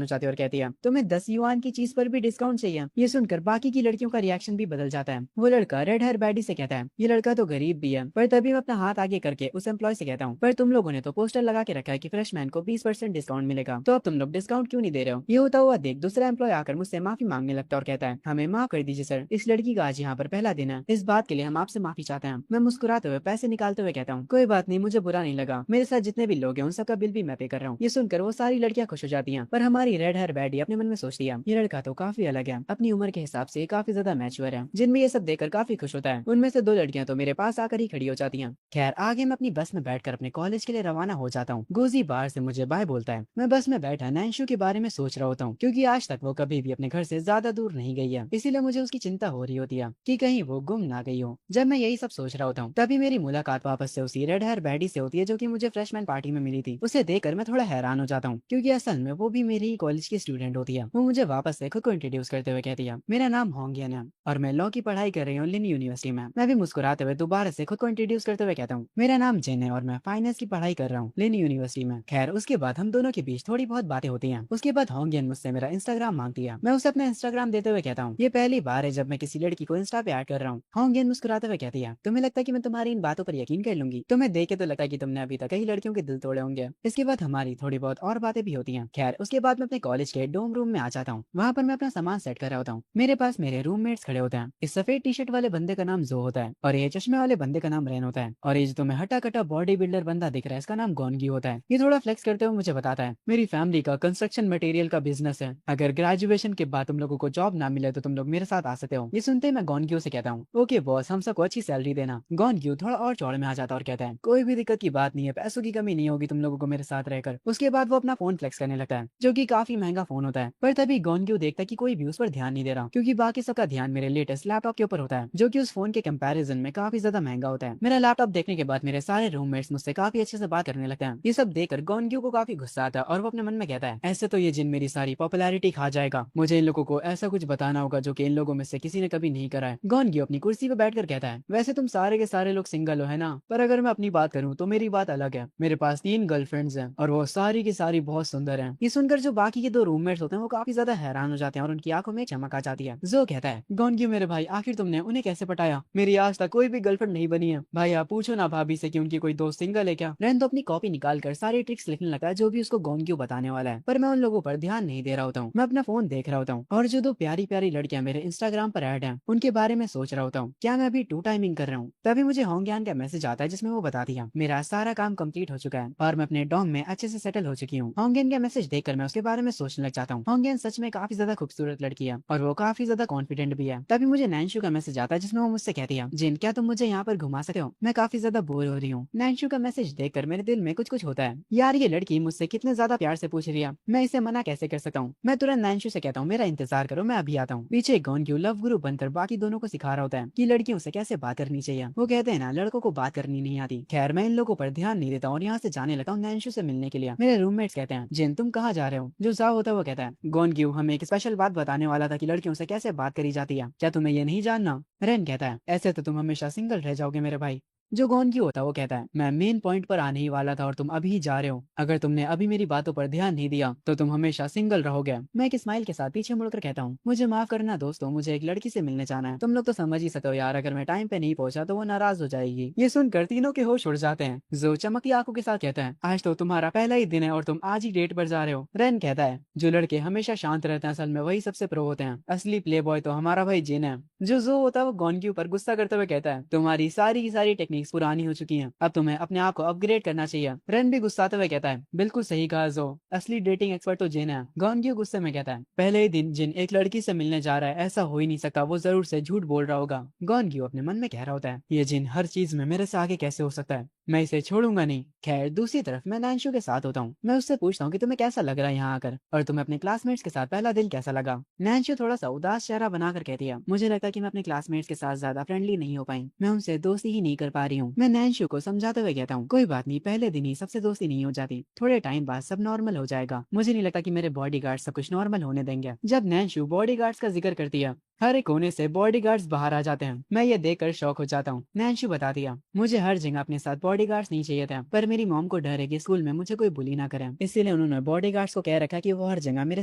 हो जाती है और कहती है, तुम्हें 10 युआन की चीज पर भी डिस्काउंट चाहिए? ये सुनकर बाकी की लड़कियों का रिएक्शन भी बदल जाता है। वो लड़का रेड हेयर बैडी से कहता है, ये लड़का तो गरीब भी है। पर तभी मैं अपना हाथ आगे करके उस एम्प्लॉय से कहता हूँ, पर तुम लोगों ने तो पोस्टर लगा के रखा है कि फ्रेशमैन को 20% डिस्काउंट मिलेगा, तो अब तुम लोग डिस्काउंट क्यों नहीं दे रहे हो? ये होता हुआ देख दूसरा एम्प्लॉय आकर मुझसे माफी मांगने लगता है और कहता है, हमें माफ कर दीजिए सर, इस लड़की का आज यहाँ पर पहला दिन है, इस बात के लिए हम आपसे माफी चाहते हैं। मैं मुस्कुराते हुए पैसे निकालते हुए कहता हूँ, कोई बात नहीं, मुझे बुरा नहीं लगा, मेरे साथ जितने भी लोग हैं उन सबका बिल भी मैं पे कर रहा हूँ। ये सुनकर वो सारी लड़कियां खुश हो जाती हैं, पर हमारी रेड हेयर बैडी अपने मन में सोचती है, ये लड़का तो काफी अलग है, अपनी उम्र के हिसाब से काफी ज्यादा मैच्योर है। जिनमें ये सब देखकर काफी खुश होता है। उनमें से 2 लड़कियां तो मेरे पास आकर ही खड़ी हो जाती हैं। खैर आगे मैं अपनी बस में बैठकर अपने कॉलेज के लिए रवाना हो जाता हूँ। गोजी बाहर से मुझे बाय बोलता है। मैं बस में बैठा नैन्शु के बारे में सोच रहा होता हूँ, क्योंकि आज तक वो कभी भी अपने घर से ज्यादा दूर नहीं गई है, इसीलिए मुझे उसकी चिंता हो रही होती है कि कहीं वो गुम ना गई हो। जब मैं यही सब सोच रहा होता हूँ तभी मेरी मुलाकात वापस से उसी रेड हेयर बैडी से होती है जो कि मुझे फ्रेशमैन पार्टी में मिली थी। उसे देखकर मैं थोड़ा हैरान हो जाता हूँ, क्योंकि असल में वो भी मेरे ही कॉलेज की स्टूडेंट होती है। वो मुझे वापस से खुद को इंट्रोड्यूस करते हुए कहती है, मेरा नाम होंगियन है और मैं लॉ की पढ़ाई कर रही हूँ लिन यूनिवर्सिटी में। मैं भी मुस्कुराते हुए दोबारा से खुद को इंट्रोड्यूस करते हुए कहता हूँ, मेरा नाम जिन है और मैं फाइनेंस की पढ़ाई कर रहा हूँ लिन यूनिवर्सिटी में। खैर उसके बाद हम दोनों के बीच थोड़ी बहुत बातें होती हैं। उसके बाद होंगियन मुझसे मेरा इंस्टाग्राम मांगती है। मैं उसे अपना इंस्टाग्राम देते हुए कहता हूँ, ये पहली बार है जब मैं किसी लड़की को इंस्टा पे ऐड कर रहा हूँ। होंगियन मुस्कुराते हुए कहती है, तुम्हें लगता है कि मैं तुम्हारी इन बातों पर यकीन कर लूंगी? तुम्हें देख के तो लगता है कि तुमने अभी तक कई लड़कियों के दिल तोड़े होंगे। इसके बाद हमारी थोड़ी बहुत और बातें भी होती हैं। खैर उसके बाद मैं अपने कॉलेज के डोम रूम में आ जाता हूँ। वहाँ पर मैं अपना सामान सेट कर रहा होता हूँ। मेरे पास मेरे रूममेट्स खड़े होते हैं। इस सफेद टी शर्ट वाले बंदे का नाम जो होता है और ये चश्मे वाले बंदे का नाम रेन होता है और ये जो तुम्हें हटा कटा बॉडी बिल्डर बंदा दिख रहा है इसका नाम गोनगी होता है। ये थोड़ा फ्लेक्स करते हुए मुझे बताता है, मेरी फैमिली का कंस्ट्रक्शन मटेरियल का बिजनेस है, अगर ग्रेजुएशन के बाद तुम लोगों को जॉब ना मिले तो तुम लोग मेरे साथ आ सकते हो। ये सुनते ही मैं गोनग्यू से कहता हूँ, ओके बॉस, हम सबको अच्छी सैलरी देना। गोनग्यू थोड़ा और चौड़ में आ जाता और कहता है, कोई भी दिक्कत की बात नहीं है, पैसों की कमी नहीं होगी तुम लोगों को मेरे साथ रहकर। उसके बाद वो अपना फोन फ्लेक्स करने लगता है जो कि काफी महंगा फोन होता है। पर तभी गोनग्यू देखता है कि कोई भी उस पर ध्यान नहीं दे रहा, क्योंकि बाकी सबका ध्यान मेरे लेटेस्ट लैपटॉप के ऊपर होता है जो कि उस फोन के कंपैरिजन में काफी ज्यादा महंगा होता है। मेरा लैपटॉप देखने के बाद मेरे सारे रूममेट्स मुझसे काफी अच्छे से बात करने लगते हैं। ये सब देखकर गोनग्यू को काफी गुस्सा आता है और वो अपने मन में कहता है, ऐसे तो ये जिन मेरी सारी पॉपुलैरिटी खा जाएगा, मुझे इन लोगों को ऐसा कुछ बताना होगा जो कि इन लोगों में से किसी ने कभी नहीं करा है। गोनग्यू अपनी कुर्सी पे बैठकर कहता है, वैसे तुम सारे के सारे लोग सिंगल हो है ना, पर अगर मैं अपनी बात करूँ तो मेरी बात अलग है। मेरे पास 3 गर्लफ्रेंड्स हैं और वो सारी की सारी बहुत सुंदर हैं। ये सुनकर जो बाकी के 2 रूममेट्स होते हैं वो काफी ज्यादा हैरान हो जाते हैं और उनकी आंखों में एक चमक आ जाती है। जो कहता है, गोनग्यू मेरे भाई, आखिर तुमने उन्हें कैसे पटाया? मेरी आज तक कोई भी गर्लफ्रेंड नहीं बनी है। भाई आप पूछो ना भाभी से कि उनकी कोई दोस्त सिंगल है क्या। रैन तो अपनी कॉपी निकाल कर सारी ट्रिक्स लिखने लगता है जो भी उसको गोनग्यू बताने वाला है, पर मैं उन लोगों पर ध्यान नहीं दे रहा होता हूँ। मैं अपना फोन देख रहा होता हूँ और जो 2 प्यारी प्यारी लड़कियां मेरे इंस्टाग्राम पर ऐड हैं उनके बारे में सोच रहा होता हूँ, क्या मैं अभी टू टाइमिंग कर रहा हूँ? तभी मुझे होंगयान का मैसेज आता है जिसमें वो बताती है मेरा सारा काम कंप्लीट हो चुका है और मैं अपने डॉम में अच्छे से सेटल हो चुकी हूँ। होंगयान का मैसेज देखकर मैं उसके बारे में सोचने लग जाता हूँ। होंगयान सच में काफी ज्यादा खूबसूरत लड़की है और वो काफी ज्यादा कॉन्फिडेंट भी है। तभी मुझे नैन्शु का मैसेज आता है जिसमें वो मुझसे कहती है जिन क्या तुम मुझे यहाँ पर घुमा सकते हो, मैं काफी ज्यादा बोर हो रही हूँ। नैन्शु का मैसेज देखकर मेरे दिल में कुछ कुछ होता है, यार ये लड़की मुझसे कितने ज्यादा प्यार से पूछ रही है, मैं इसे मना कैसे कर सकता हूँ। मैं तुरंत नैन्शु से कहता हूँ मेरा इंतजार करो, मैं अभी आता हूँ। पीछे गोनग्यू लव गुरु बनकर बाकी दोनों को सिखा रहा होता है कि लड़कियों से कैसे बात करनी चाहिए। वो कहते हैं ना लड़कों को बात करनी नहीं आती। खैर मैं इन लोगों पर ध्यान नहीं देता और यहाँ से जाने लगा हूँ नैन्शु से मिलने के लिए। मेरे रूममेट्स कहते हैं जिन तुम कहाँ जा रहे हो? जो जाओ होता है वो कहता है गोनग्यू हमें एक स्पेशल बात बताने वाला था कि लड़कियों से कैसे बात करी जाती है, क्या तुम्हें ये नहीं जानना? रेन कहता है ऐसे तो तुम हमेशा सिंगल रह जाओगे मेरे भाई। जो गोनग्यू होता है वो कहता है मैं मेन पॉइंट पर आने ही वाला था और तुम अभी ही जा रहे हो, अगर तुमने अभी मेरी बातों पर ध्यान नहीं दिया तो तुम हमेशा सिंगल रहोगे। मैं एक स्माइल के साथ पीछे मुड़कर कहता हूँ मुझे माफ करना दोस्तों, मुझे एक लड़की से मिलने जाना है। तुम लोग तो समझ ही सकते हो यार, अगर मैं टाइम पे नहीं पहुंचा तो वो नाराज हो जाएगी। ये सुनकर तीनों के होश उड़ जाते हैं। जो चमकती आंखों के साथ कहता है आज तो तुम्हारा पहला ही दिन है और तुम आज ही डेट पर जा रहे हो। रेन कहता है जो लड़के हमेशा शांत रहते हैं असल में वही सबसे प्रो होते हैं, असली प्ले बॉय तो हमारा भाई जिन है। जो होता है वो गोनग्यू पर गुस्सा करते हुए कहता है तुम्हारी सारी की सारी टेक्निक्स पुरानी हो चुकी हैं, अब तुम्हें अपने आप को अपग्रेड करना चाहिए। रेन भी गुस्साते हुए कहता है बिल्कुल सही कहा जो, असली डेटिंग एक्सपर्ट तो जिन है। गोनग्यू गुस्से में कहता है पहले ही दिन जिन एक लड़की से मिलने जा रहा है, ऐसा हो ही नहीं सकता, वो जरूर से झूठ बोल रहा होगा। गोनग्यू अपने मन में कह रहा होता है ये जिन हर चीज में मेरे से आगे कैसे हो सकता है, मैं इसे छोड़ूंगा नहीं। खैर दूसरी तरफ मैं नैन्शु के साथ होता हूँ। मैं उससे पूछता हूँ कि तुम्हें कैसा लग रहा है यहाँ आकर और तुम्हें अपने क्लासमेट्स के साथ पहला दिन कैसा लगा। नैन्शु थोड़ा सा उदास चेहरा बनाकर कहती है मुझे लगता है कि मैं अपने क्लासमेट्स के साथ ज्यादा फ्रेंडली नहीं हो पाई, मैं उनसे दोस्ती ही नहीं कर पा रही हूँ। मैं नैन्शु को समझाते हुए कहता हूँ कोई बात नहीं, पहले दिन ही सबसे दोस्ती नहीं हो जाती, थोड़े टाइम बाद सब नॉर्मल हो जाएगा। मुझे नहीं लगता कि मेरे बॉडीगार्ड सब कुछ नॉर्मल होने देंगे। जब नैन्शु बॉडीगार्ड्स का जिक्र करती है हर एक कोने से बॉडीगार्ड्स बाहर आ जाते हैं। मैं ये देखकर शौक हो जाता हूँ। नैन्शु बता दिया मुझे हर जगह अपने साथ बॉडीगार्ड्स नहीं चाहिए था, पर मेरी मॉम को डर है कि स्कूल में मुझे कोई बुली ना करे, इसीलिए उन्होंने बॉडीगार्ड्स को कह रखा कि वो हर जगह मेरे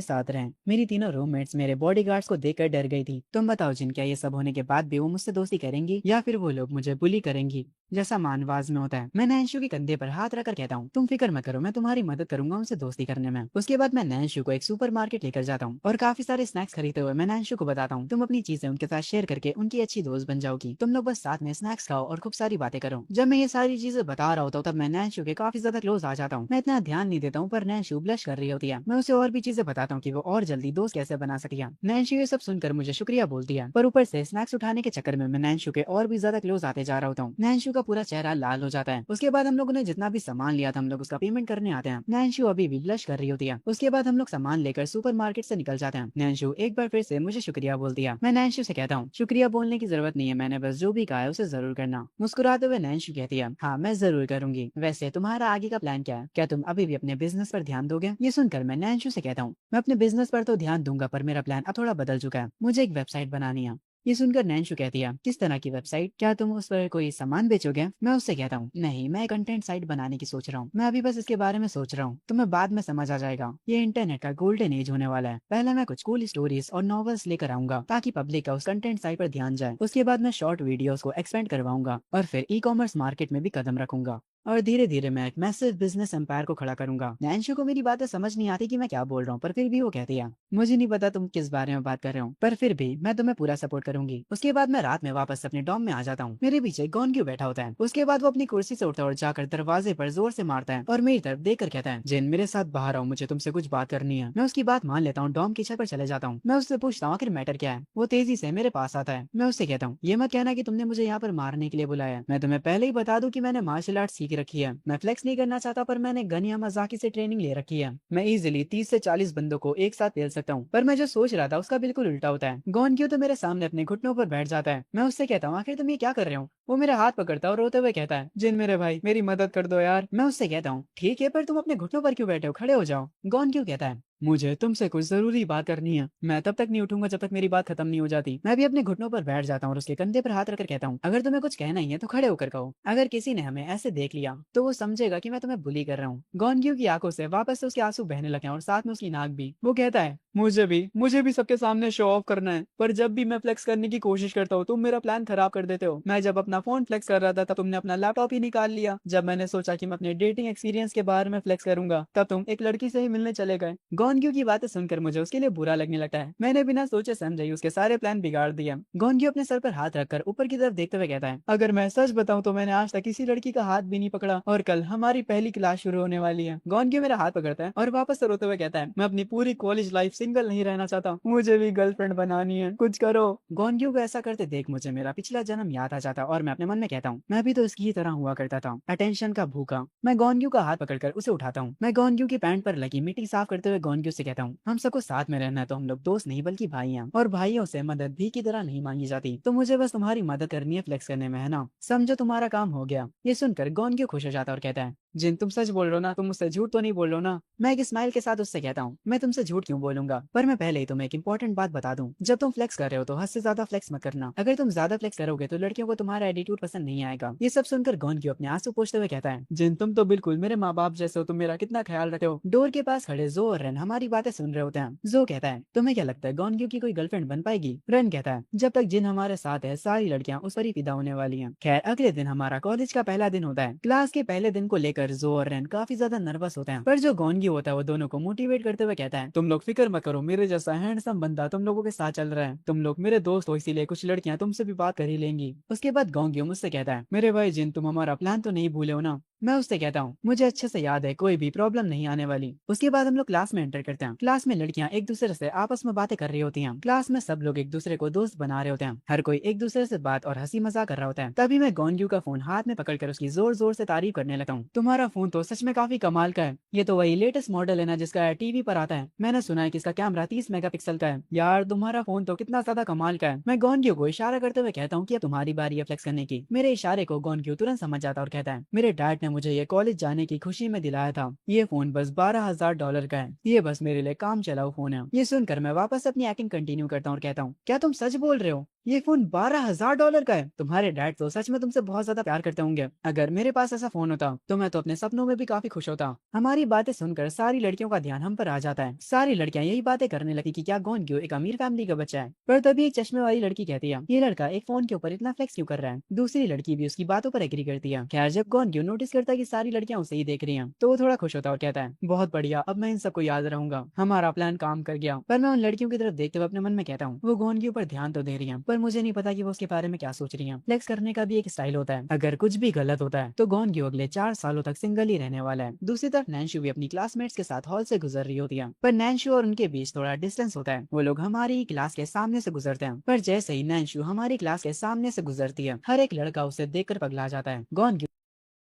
साथ रहें। मेरी तीनों रूममेट्स मेरे बॉडीगार्ड्स को देखकर डर गई थी। तुम बताओ जिन क्या ये सब होने के बाद भी वो मुझसे दोस्ती करेंगी या फिर वो लोग मुझे बुली करेंगी जैसा मानवाज में होता है। मैं नैन्शु के कंधे पर हाथ रखकर कहता हूँ तुम फिक्र मत करो, मैं तुम्हारी मदद करूंगा उनसे दोस्ती करने में। उसके बाद मैं नैन्शु को एक सुपरमार्केट लेकर जाता हूँ और काफी सारे स्नैक्स खरीदते हुए मैं नैन्शु को बताता हूँ तुम अपनी चीजें उनके साथ शेयर करके उनकी अच्छी दोस्त बन जाओगी, तुम लोग बस साथ में स्नैक्स खाओ और खूब सारी बातें करो। जब मैं ये सारी चीजें बता रहा होता हूँ तब मैं नैन्शु के काफी ज्यादा क्लोज आ जाता हूँ। मैं इतना ध्यान नहीं देता हूँ पर नैन्शु ब्लश कर रही होती है। मैं उसे और भी चीजें बताता हूँ कि वो और जल्दी दोस्त कैसे बना सकती है। नैन्शु ये सब सुनकर मुझे शुक्रिया बोलती है, पर ऊपर से स्नैक्स उठाने के चक्कर में मैं नैन्शु के और भी ज्यादा क्लोज आते जा रहा होता हूँ। नैन्शु का पूरा चेहरा लाल हो जाता है। उसके बाद हम लोगों ने जितना भी सामान लिया था हम लोग उसका पेमेंट करने आते हैं। नैन्शु अभी भी ब्लश कर रही होती है। उसके बाद हम लोग सामान लेकर सुपरमार्केट से निकल जाते हैं। नैन्शु एक बार फिर से मुझे शुक्रिया बोलती है। मैं नैन्शु से कहता हूँ शुक्रिया बोलने की जरूरत नहीं है, मैंने बस जो भी कहा है उसे जरूर करना। मुस्कुराते हुए नैन्शु कहती है हाँ मैं जरूर करूंगी। वैसे तुम्हारा आगे का प्लान क्या है, क्या तुम अभी भी अपने बिजनेस पर ध्यान दोगे? ये सुनकर मैं नैन्शु से कहता हूँ मैं अपने बिजनेस पर तो ध्यान दूंगा पर मेरा प्लान अब थोड़ा बदल चुका है, मुझे एक वेबसाइट बनानी है। ये सुनकर नैन्शु कहती है किस तरह की वेबसाइट, क्या तुम उस पर कोई सामान बेचोगे? मैं उससे कहता हूँ नहीं, मैं कंटेंट साइट बनाने की सोच रहा हूँ, मैं अभी बस इसके बारे में सोच रहा हूँ, तुम्हें बाद में समझ आ जाएगा। ये इंटरनेट का गोल्डन एज होने वाला है। पहले मैं कुछ कूल स्टोरीज और नॉवेल्स लेकर आऊंगा ताकि पब्लिक का उस कंटेंट साइट पर ध्यान जाए। उसके बाद मैं शॉर्ट वीडियोस को एक्सपेंड करवाऊंगा और फिर ई कॉमर्स मार्केट में भी कदम रखूंगा और धीरे धीरे मैं एक मैसिव बिजनेस एम्पायर को खड़ा करूंगा। नैन्शु को मेरी बातें समझ नहीं आती कि मैं क्या बोल रहा हूँ, पर फिर भी वो कहती है मुझे नहीं पता तुम किस बारे में बात कर रहे हो, पर फिर भी मैं तुम्हें पूरा सपोर्ट करूंगी। उसके बाद मैं रात में वापस अपने डॉम में आ जाता हूँ। मेरे पीछे गोनग्यू बैठा होता है। उसके बाद वो अपनी कुर्सी से उठता है और जाकर दरवाजे पर जोर से मारता है और मेरी तरफ देख कर कहता है जिन मेरे साथ बाहर आओ, मुझे तुमसे कुछ बात करनी है। मैं उसकी बात मान लेता हूँ, डॉम की छत पर चले जाता हूँ। मैं उससे पूछता हूँ आखिर मैटर क्या है। वो तेजी से मेरे पास आता है। मैं उससे कहता हूँ ये मत कहना कि तुमने मुझे यहाँ पर मारने के लिए बुलाया, मैं तुम्हें पहले ही बता दूं कि मैंने मार्शल आर्ट सीख रखी है। मैं फ्लेक्स नहीं करना चाहता पर मैंने गन या मजाकी से ट्रेनिंग ले रखी है। मैं इजीली 30 से 40 बंदों को एक साथ पेल सकता हूँ। पर मैं जो सोच रहा था उसका बिल्कुल उल्टा होता है। गोनग्यू तो मेरे सामने अपने घुटनों पर बैठ जाता है। मैं उससे कहता हूँ आखिर तुम ये क्या कर रहे हो? वो मेरा हाथ पकड़ता है और रोते हुए कहता है जिन मेरे भाई मेरी मदद कर दो यार। मैं उससे कहता हूँ ठीक है पर तुम अपने घुटनों पर क्यों बैठे हो, खड़े हो जाओ। गोनग्यू कहता है मुझे तुमसे कुछ जरूरी बात करनी है, मैं तब तक नहीं उठूंगा जब तक मेरी बात खत्म नहीं हो जाती। मैं भी अपने घुटनों पर बैठ जाता हूँ और उसके कंधे पर हाथ रखकर कहता हूँ अगर तुम्हें कुछ कहना ही है तो खड़े होकर कहो। अगर किसी ने हमें ऐसे देख लिया तो वो समझेगा कि मैं तुम्हें बुली कर रहा हूँ। गोनग्यू की आंखों से वापस से उसके आंसू बहने लगे और साथ में उसकी नाक भी। वो कहता है मुझे भी सबके सामने शो ऑफ करना है, पर जब भी मैं फ्लेक्स करने की कोशिश करता हूँ तुम मेरा प्लान खराब कर देते हो। मैं जब अपना फोन फ्लेक्स कर रहा था तब तुमने अपना लैपटॉप ही निकाल लिया। जब मैंने सोचा कि मैं अपने डेटिंग एक्सपीरियंस के बारे में फ्लेक्स करूंगा तब तुम एक लड़की से ही मिलने चले गए। गोनग्यू की बातें सुनकर मुझे उसके लिए बुरा लगने लगता है। मैंने बिना सोचे समझे ही उसके सारे प्लान बिगाड़ दिए। गोनग्यू अपने सर पर हाथ रखकर ऊपर की तरफ देखते हुए कहता है, अगर मैं सच बताऊं तो मैंने आज तक किसी लड़की का हाथ भी नहीं पकड़ा और कल हमारी पहली क्लास शुरू होने वाली है। गोनग्यू मेरा हाथ पकड़ता है और वापस से रोते हुए कहता है, मैं अपनी पूरी कॉलेज लाइफ सिंगल नहीं रहना चाहता, मुझे भी गर्लफ्रेंड बनानी है, कुछ करो। गोनग्यू को ऐसा करते देख मुझे मेरा पिछला जन्म याद आ जाता और मैं अपने मन में कहता हूँ, मैं भी तो इसकी ही तरह हुआ करता था, अटेंशन का भूखा। मैं गोनग्यू का हाथ पकड़कर उसे उठाता हूँ। मैं गोनग्यू की पैंट पर लगी मिट्टी साफ करते हुए गोनग्यू से कहता हूँ, हम सबको साथ में रहना है तो हम लोग दोस्त नहीं बल्कि भाई हैं, और भाइयों से मदद भी की तरह नहीं मांगी जाती, तो मुझे बस तुम्हारी मदद करनी है फ्लेक्स करने में, है ना? समझो तुम्हारा काम हो गया। ये सुनकर गोनग्यू खुश हो जाता और कहता है, जिन तुम सच बोल रहे हो ना, तुम मुझसे झूठ तो नहीं बोल रहे हो ना? मैं एक स्माइल के साथ उससे कहता हूँ, मैं तुमसे झूठ क्यों बोलूंगा, पर मैं पहले ही तुम्हें एक इंपॉर्टेंट बात बता दूं, जब तुम फ्लेक्स कर रहे हो तो हद से ज्यादा फ्लेक्स मत करना। अगर तुम ज्यादा फ्लेक्स करोगे तो लड़कियों को तुम्हारा एटीट्यूड पसंद नहीं आएगा। ये सब सुनकर गोनग्यू अपने आंसू पोंछते हुए कहता है, जिन तुम तो बिल्कुल मेरे माँ बाप जैसे हो, तुम मेरा कितना ख्याल रखते हो। डोर के पास खड़े जो और रन हमारी बातें सुन रहे होते हैं। जो कहता है, तुम्हें क्या लगता है गोनग्यू की कोई गर्लफ्रेंड बन पाएगी? रन कहता है, जब तक जिन हमारे साथ है सारी लड़कियां उस पर ही फिदा होने वाली हैं। खैर अगले दिन हमारा कॉलेज का पहला दिन होता है। क्लास के पहले दिन को लेकर जो और रन काफी ज्यादा नर्वस होते हैं, पर जो गोनग्यू होता है वो दोनों को मोटिवेट करते हुए कहता है, तुम लोग फिक्र मत करो, मेरे जैसा हैंडसम बंदा तुम लोगों के साथ चल रहा है, तुम लोग मेरे दोस्त हो इसीलिए कुछ लड़कियां तुमसे भी बात कर ही लेंगी। उसके बाद गोनग्यू मुझसे कहता है, मेरे भाई जिन तुम हमारा प्लान तो नहीं भूले हो ना? मैं उससे कहता हूँ, मुझे अच्छे से याद है, कोई भी प्रॉब्लम नहीं आने वाली। उसके बाद हम लोग क्लास में एंटर करते हैं। क्लास में लड़कियां एक दूसरे से आपस में बातें कर रही होती हैं। क्लास में सब लोग एक दूसरे को दोस्त बना रहे होते हैं। हर कोई एक दूसरे से बात और हंसी मजाक कर रहा होता है। तभी मैं गोनग्यू का फोन हाथ में पकड़कर उसकी जोर जोर से तारीफ करने लगता हूँ, तुम्हारा फोन तो सच में काफी कमाल का है, ये तो वही लेटेस्ट मॉडल है ना जिसका टीवी पर आता है। मैंने सुना है कि इसका कैमरा 30 मेगापिक्सल का है। यार तुम्हारा फोन तो कितना ज्यादा कमाल का है। मैं गोनग्यू को इशारा करते हुए कहता हूँ कि अब तुम्हारी बारी है फ्लेक्स करने की। मेरे इशारे को गोनग्यू तुरंत समझ जाता और कहता है, मेरे डैड ने मुझे ये कॉलेज जाने की खुशी में दिलाया था। ये फोन बस $12,000 का है। ये बस मेरे लिए काम चलाऊ फोन है। ये सुनकर मैं वापस अपनी एक्टिंग कंटिन्यू करता हूँ और कहता हूँ, क्या तुम सच बोल रहे हो? ये फोन $12,000 का है? तुम्हारे डैड तो सच में तुमसे बहुत ज्यादा प्यार करते होंगे। अगर मेरे पास ऐसा फोन होता तो मैं तो अपने सपनों में भी काफी खुश होता। हमारी बातें सुनकर सारी लड़कियों का ध्यान हम पर आ जाता है। सारी लड़कियां यही बातें करने लगती कि क्या गोनग्यू एक अमीर फैमिली का बच्चा है। पर तभी एक चश्मे वाली लड़की कहती है, ये लड़का एक फोन के ऊपर इतना फ्लेक्स क्यों कर रहा है? दूसरी लड़की भी उसकी बातों पर एग्री करती है। खैर जब गोनग्यू नोटिस करता है कि सारी लड़कियां उसे ही देख रही हैं, तो वो थोड़ा खुश होता है और कहता है, बहुत बढ़िया, अब मैं इन सबको याद रहूंगा, हमारा प्लान काम कर गया। पर मैं उन लड़कियों की तरफ देखते हुए अपने मन में कहता हूँ, वो गोनग्यू पर ध्यान तो दे रही है, पर मुझे नहीं पता कि वो उसके बारे में क्या सोच रही है। फ्लेक्स करने का भी एक स्टाइल होता है। अगर कुछ भी गलत होता है तो गोनग्यू अगले 4 सालों तक सिंगल ही रहने वाला है। दूसरी तरफ नैन्शु भी अपनी क्लासमेट्स के साथ हॉल से गुजर रही होती है, पर नैन्शु और उनके बीच थोड़ा डिस्टेंस होता है। वो लोग हमारी क्लास के सामने से गुजरते हैं, पर जैसे ही नैन्शु हमारी क्लास के सामने से गुजरती है, हर एक लड़का उसे देखकर पगला जाता है। गोनग्यू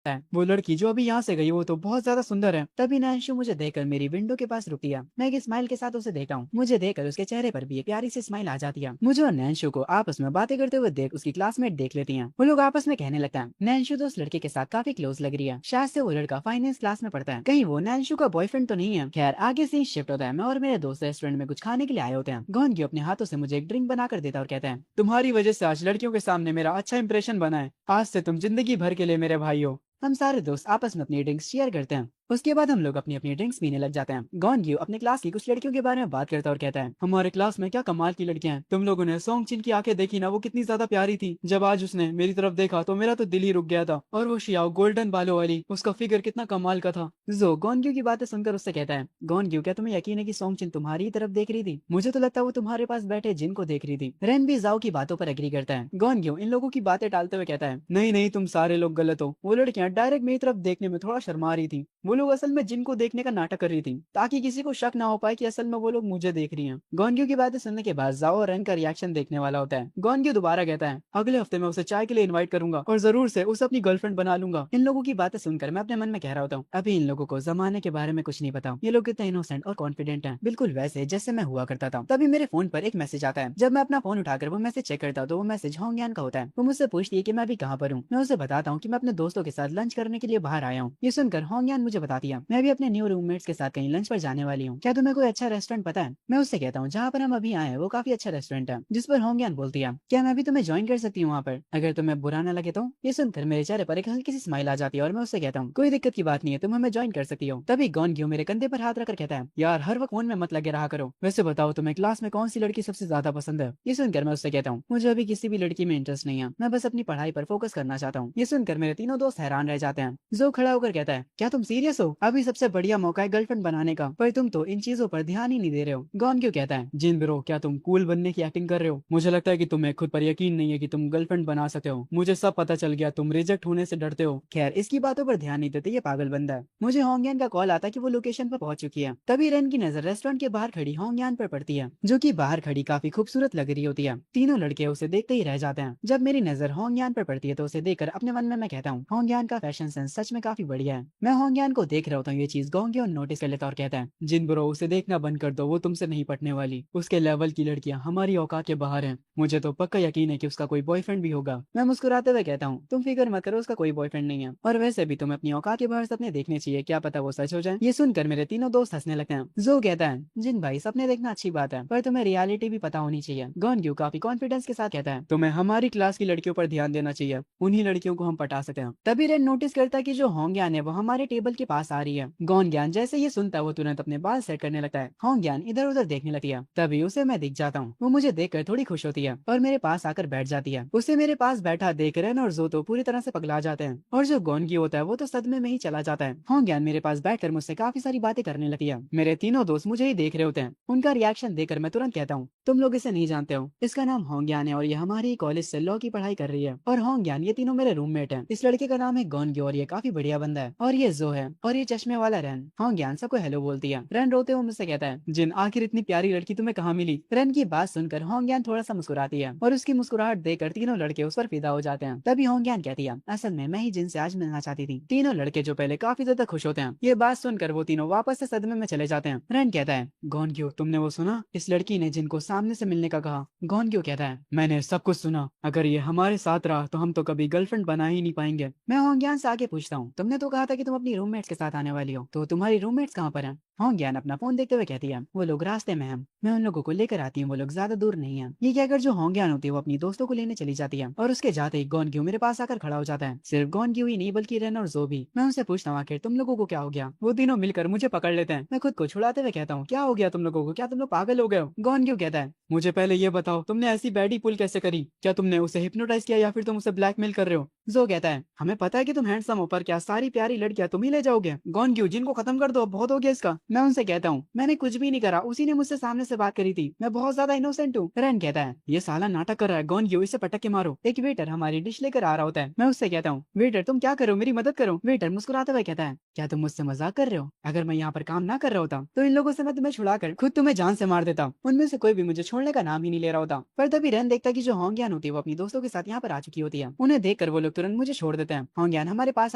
है, वो लड़की जो अभी यहाँ से गई वो तो बहुत ज्यादा सुंदर है। तभी नैन्शु मुझे देखकर मेरी विंडो के पास रुकती है। मैं एक स्माइल के साथ उसे देखता हूँ। मुझे देखकर उसके चेहरे पर भी एक प्यारी सी स्माइल आ जाती है। मुझे और नैन्शु को आपस में बातें करते हुए देख उसकी क्लासमेट देख लेती हैं। वो लोग आपस में कहने लगता है, नैन्शु तो उस लड़के के साथ काफी क्लोज लग रही है, शायद से वो लड़का फाइनेंस क्लास में पढ़ता है, कहीं वो नैन्शु का बॉयफ्रेंड तो नहीं है। खैर आगे से ही शिफ्ट होता है। मैं और मेरे दोस्त रेस्टोरेंट में कुछ खाने के लिए आए होते हैं। गोनग्यू अपने हाथों से मुझे एक ड्रिंक बनाकर देता है और कहता है, तुम्हारी वजह से आज लड़कियों के सामने मेरा अच्छा इंप्रेशन बना है, आज से तुम जिंदगी भर के लिए मेरे भाई हो। हम सारे दोस्त आपस में अपनी ड्रिंक्स शेयर करते हैं। उसके बाद हम लोग अपनी अपनी ड्रिंक्स पीने लग जाते हैं। गोनग्यू अपने क्लास की कुछ लड़कियों के बारे में बात करता है और कहता है, हमारे क्लास में क्या कमाल की लड़कियां हैं। तुम लोगों ने सोंगचिन की आंखें देखी ना, वो कितनी ज्यादा प्यारी थी। जब आज उसने मेरी तरफ देखा तो मेरा तो दिल ही रुक गया था। और वो शियाओ गोल्डन बालों वाली, उसका फिगर कितना कमाल का था। जो गोनग्यू की बातें सुनकर उससे कहता है, गोनग्यू क्या तुम्हें यकीन है कि सोंगचिन तुम्हारी ही तरफ देख रही थी? मुझे तो लगता है वो तुम्हारे पास बैठे जिन को देख रही थी। रेन भी जाओ की बातों पर एग्री करता है। गोनग्यू इन लोगों की बातें टालते हुए कहता है, नहीं नहीं, तुम सारे लोग गलत हो। वो लड़कियां डायरेक्ट मेरी तरफ देखने में थोड़ा शर्मा रही थी। वो लोग असल में जिनको देखने का नाटक कर रही थी, ताकि किसी को शक ना हो पाए कि असल में वो लोग मुझे देख रही हैं। गोनग्यू की बातें सुनने के बाद जाओ और रन का रिएक्शन देखने वाला होता है। गोनग्यू दोबारा कहता है, अगले हफ्ते मैं उसे चाय के लिए इनवाइट करूंगा और जरूर से उसे अपनी गर्लफ्रेंड बना लूंगा। इन लोगों की बातें सुनकर मैं अपने मन में कह रहा होता हूँ, अभी इन लोगों को जमाने के बारे में कुछ नहीं पता। ये लोग कितने इनोसेंट और कॉन्फिडेंट हैं, बिल्कुल वैसे जैसे मैं हुआ करता था। तभी मेरे फोन पर एक मैसेज आता है। जब मैं अपना फोन उठाकर वो मैसेज चेक करता हूँ तो वो मैसेज होंगयान का होता है। वो मुझसे पूछती है कि मैं अभी कहाँ पर हूँ। मैं उसे बताता हूँ कि मैं अपने दोस्तों के साथ लंच करने के लिए बाहर आया हूँ। ये सुनकर होंगयान मुझे बताती है, मैं भी अपने न्यू रूममेट्स के साथ कहीं लंच पर जाने वाली हूँ, क्या तुम्हें कोई अच्छा रेस्टोरेंट पता है? मैं उससे कहता हूँ, जहाँ पर हम अभी आए हैं वो काफी अच्छा रेस्टोरेंट है। जिस पर होंगयान बोलती है, क्या मैं भी तुम्हें ज्वाइन कर सकती हूँ वहाँ पर, अगर तुम्हें बुरा न लगे तो? ये सुनकर मेरे चेहरे पर एक हल्की सी स्माइल आ जाती है और मैं उससे कहता हूँ, कोई दिक्कत की बात नहीं है, तुम हमें ज्वाइन कर सकती हो। तभी गोनग्यू मेरे कंधे पर हाथ रखकर कहता है, यार हर वक्त फोन में मत लगे रहा करो। वैसे बताओ तुम्हें क्लास में कौन सी लड़की सबसे ज्यादा पसंद है? ये सुनकर मैं उससे कहता हूँ, मुझे अभी किसी भी लड़की में इंटरेस्ट नहीं है, मैं बस अपनी पढ़ाई पर फोकस करना चाहता हूँ। ये सुनकर मेरे तीनों दोस्त हैरान रह जाते हैं। जो खड़ा होकर कहता है, क्या तुम सीरियस सीरियस हो? अभी सबसे बढ़िया मौका है गर्लफ्रेंड बनाने का, पर तुम तो इन चीजों पर ध्यान ही नहीं दे रहे हो। गॉन क्यों कहता है, जिन ब्रो क्या तुम कूल बनने की एक्टिंग कर रहे हो? मुझे लगता है कि तुम्हें खुद पर यकीन नहीं है कि तुम गर्लफ्रेंड बना सकते हो। मुझे सब पता चल गया, तुम रिजेक्ट होने से डरते हो। खैर इसकी बातों पर ध्यान नहीं देते, ये पागल बंदा है। मुझे होंगयान का कॉल आता कि वो लोकेशन पर पहुंच चुकी है। तभी रेन की नजर रेस्टोरेंट के बाहर खड़ी होंगयान पर पड़ती है, जो कि बाहर खड़ी काफी खूबसूरत लग रही होती है। तीनों लड़के उसे देखते ही रह जाते हैं। जब मेरी नजर होंगयान पर पड़ती है तो उसे देखकर अपने मन में मैं कहता हूँ, होंगयान का फैशन सेंस सच में काफी बढ़िया है। मैं होंगयान को देख रहा होता हूँ, ये चीज गोंगयोन नोटिस कर लेता और कहता है, जिन ब्रो उसे देखना बंद कर दो, वो तुमसे नहीं पटने वाली। उसके लेवल की लड़कियां हमारी औकात के बाहर हैं। मुझे तो पक्का यकीन है कि उसका कोई बॉयफ्रेंड भी होगा। मैं मुस्कुराते हुए कहता हूँ, तुम फिक्र मत करो, उसका कोई बॉयफ्रेंड नहीं है। और वैसे भी तुम्हें अपनी औकात के बाहर सपने देखने चाहिए, क्या पता वो सच हो जाए। ये सुनकर मेरे तीनों दोस्त हंसने लगते हैं। जो कहता है, जिन भाई सपने देखना अच्छी बात है, पर तुम्हें रियलिटी भी पता होनी चाहिए। गोंग्यू काफी कॉन्फिडेंस के साथ कहता है, तुम्हें हमारी क्लास की लड़कियों पर ध्यान देना चाहिए, उन्हीं लड़कियों को हम पटा सकते हैं। तभी रेन नोटिस करता है कि जो होंगयान है वो हमारे टेबल के पास आ रही है। गोंग्यान जैसे ये सुनता है वो तुरंत अपने बाल सेट करने लगता है। होंगयान इधर उधर देखने लगती है, तभी उसे मैं दिख जाता हूँ। वो मुझे देखकर थोड़ी खुश होती है और मेरे पास आकर बैठ जाती है। उसे मेरे पास बैठा देख रेन और जोतो पूरी तरह से पगला जाते हैं, और जो गोंगी होता है वो तो सदमे में ही चला जाता है। होंगयान मेरे पास बैठकर मुझसे काफी सारी बातें करने लगती है। मेरे तीनों दोस्त मुझे ही देख रहे होते हैं। उनका रिएक्शन देखकर मैं तुरंत कहता हूँ, तुम लोग इसे नहीं जानते हो, इसका नाम होंगयान है और ये हमारे कॉलेज से लॉ की पढ़ाई कर रही है। और होंगयान ये तीनों मेरे रूममेट हैं। इस लड़के का नाम है गोंग्यो और ये काफी बढ़िया बंदा है। और ये जो है, और ये चश्मे वाला रैन। होंगयान सबको हेलो बोलती है। रैन रोते हुए मुझसे कहता है, जिन आखिर इतनी प्यारी लड़की तुम्हें कहाँ मिली? रैन की बात सुनकर होंगयान थोड़ा सा मुस्कुराती है और उसकी मुस्कुराहट देखकर तीनों लड़के उस पर फिदा हो जाते हैं। तभी होंगयान कहती है, असल में मैं ही जिनसे आज मिलना चाहती थी। तीनों लड़के जो पहले काफी ज्यादा खुश होते हैं, ये बात सुनकर वो तीनों वापस से सदमे में चले जाते हैं। रैन कहता है, गोंग्यो तुमने वो सुना, इस लड़की ने जिनको सामने से मिलने का कहा। गोंग्यो कहता है, मैंने सब कुछ सुना, अगर ये हमारे साथ रहा तो हम तो कभी गर्लफ्रेंड बना ही नहीं पाएंगे। मैं होंगयान से आगे पूछता हूँ, तुमने तो कहा था कि तुम अपनी रूममेट्स के साथ आने वाली हो, तो तुम्हारी रूममेट्स कहाँ पर हैं? होंगयान अपना फोन देखते हुए कहती है, वो लोग रास्ते में हैं, मैं उन लोगों को लेकर आती हूँ, वो लोग ज्यादा दूर नहीं है। ये कहकर जो होंगयान होती है वो अपनी दोस्तों को लेने चली जाती है और उसके जाते ही गोंग्यो मेरे पास आकर खड़ा हो जाता है। सिर्फ गोंग्यो ही नहीं बल्कि रेन और जो भी। मैं उनसे पूछता हूँ, आखिर तुम लोगों को क्या हो गया? वो तीनों मिलकर मुझे पकड़ लेते हैं। मैं खुद को छुड़ाते हुए कहता हूँ, क्या हो गया तुम लोगों को? क्या तुम लोग पागल हो गए हो? गोंग्यो कहता है, मुझे पहले ये बताओ, तुमने ऐसी बैडी पुल कैसे करी? क्या तुमने उसे हिप्नोटाइज किया या फिर तुम उसे ब्लैकमेल कर रहे हो? जो कहता है, हमें पता है कि तुम हैंडसम हो, पर क्या सारी प्यारी लड़कियां तुम ही ले जाओगे? गोंग्यो, जिनको खत्म कर दो, बहुत हो गया इसका। मैं उनसे कहता हूँ, मैंने कुछ भी नहीं करा, उसी ने मुझसे सामने से बात करी थी, मैं बहुत ज्यादा इनोसेंट हूँ। रैन कहता है, ये साला नाटक कर रहा है, गोंग्यो इसे पटक के मारो। एक वेटर हमारी डिश लेकर आ रहा होता है। मैं उससे कहता हूँ, वेटर तुम क्या करो, मेरी मदद करो। वेटर मुस्कुराते हुए कहता है, क्या तुम मुझसे मजाक कर रहे हो? अगर मैं यहाँ पर काम ना कर रहा होता तो इन लोगों से मैं तुम्हें छुड़ाकर खुद तुम्हें जान से मार देता। उनमें से कोई भी मुझे छोड़ने का नाम ही नहीं ले रहा होता। पर तभी रैन देखता कि जो होंगयान होती है वो अपनी दोस्तों के साथ यहाँ पर आ चुकी होती है। उन्हें देखकर वो लोग तुरंत मुझे छोड़ देते हैं। होंगयान हमारे पास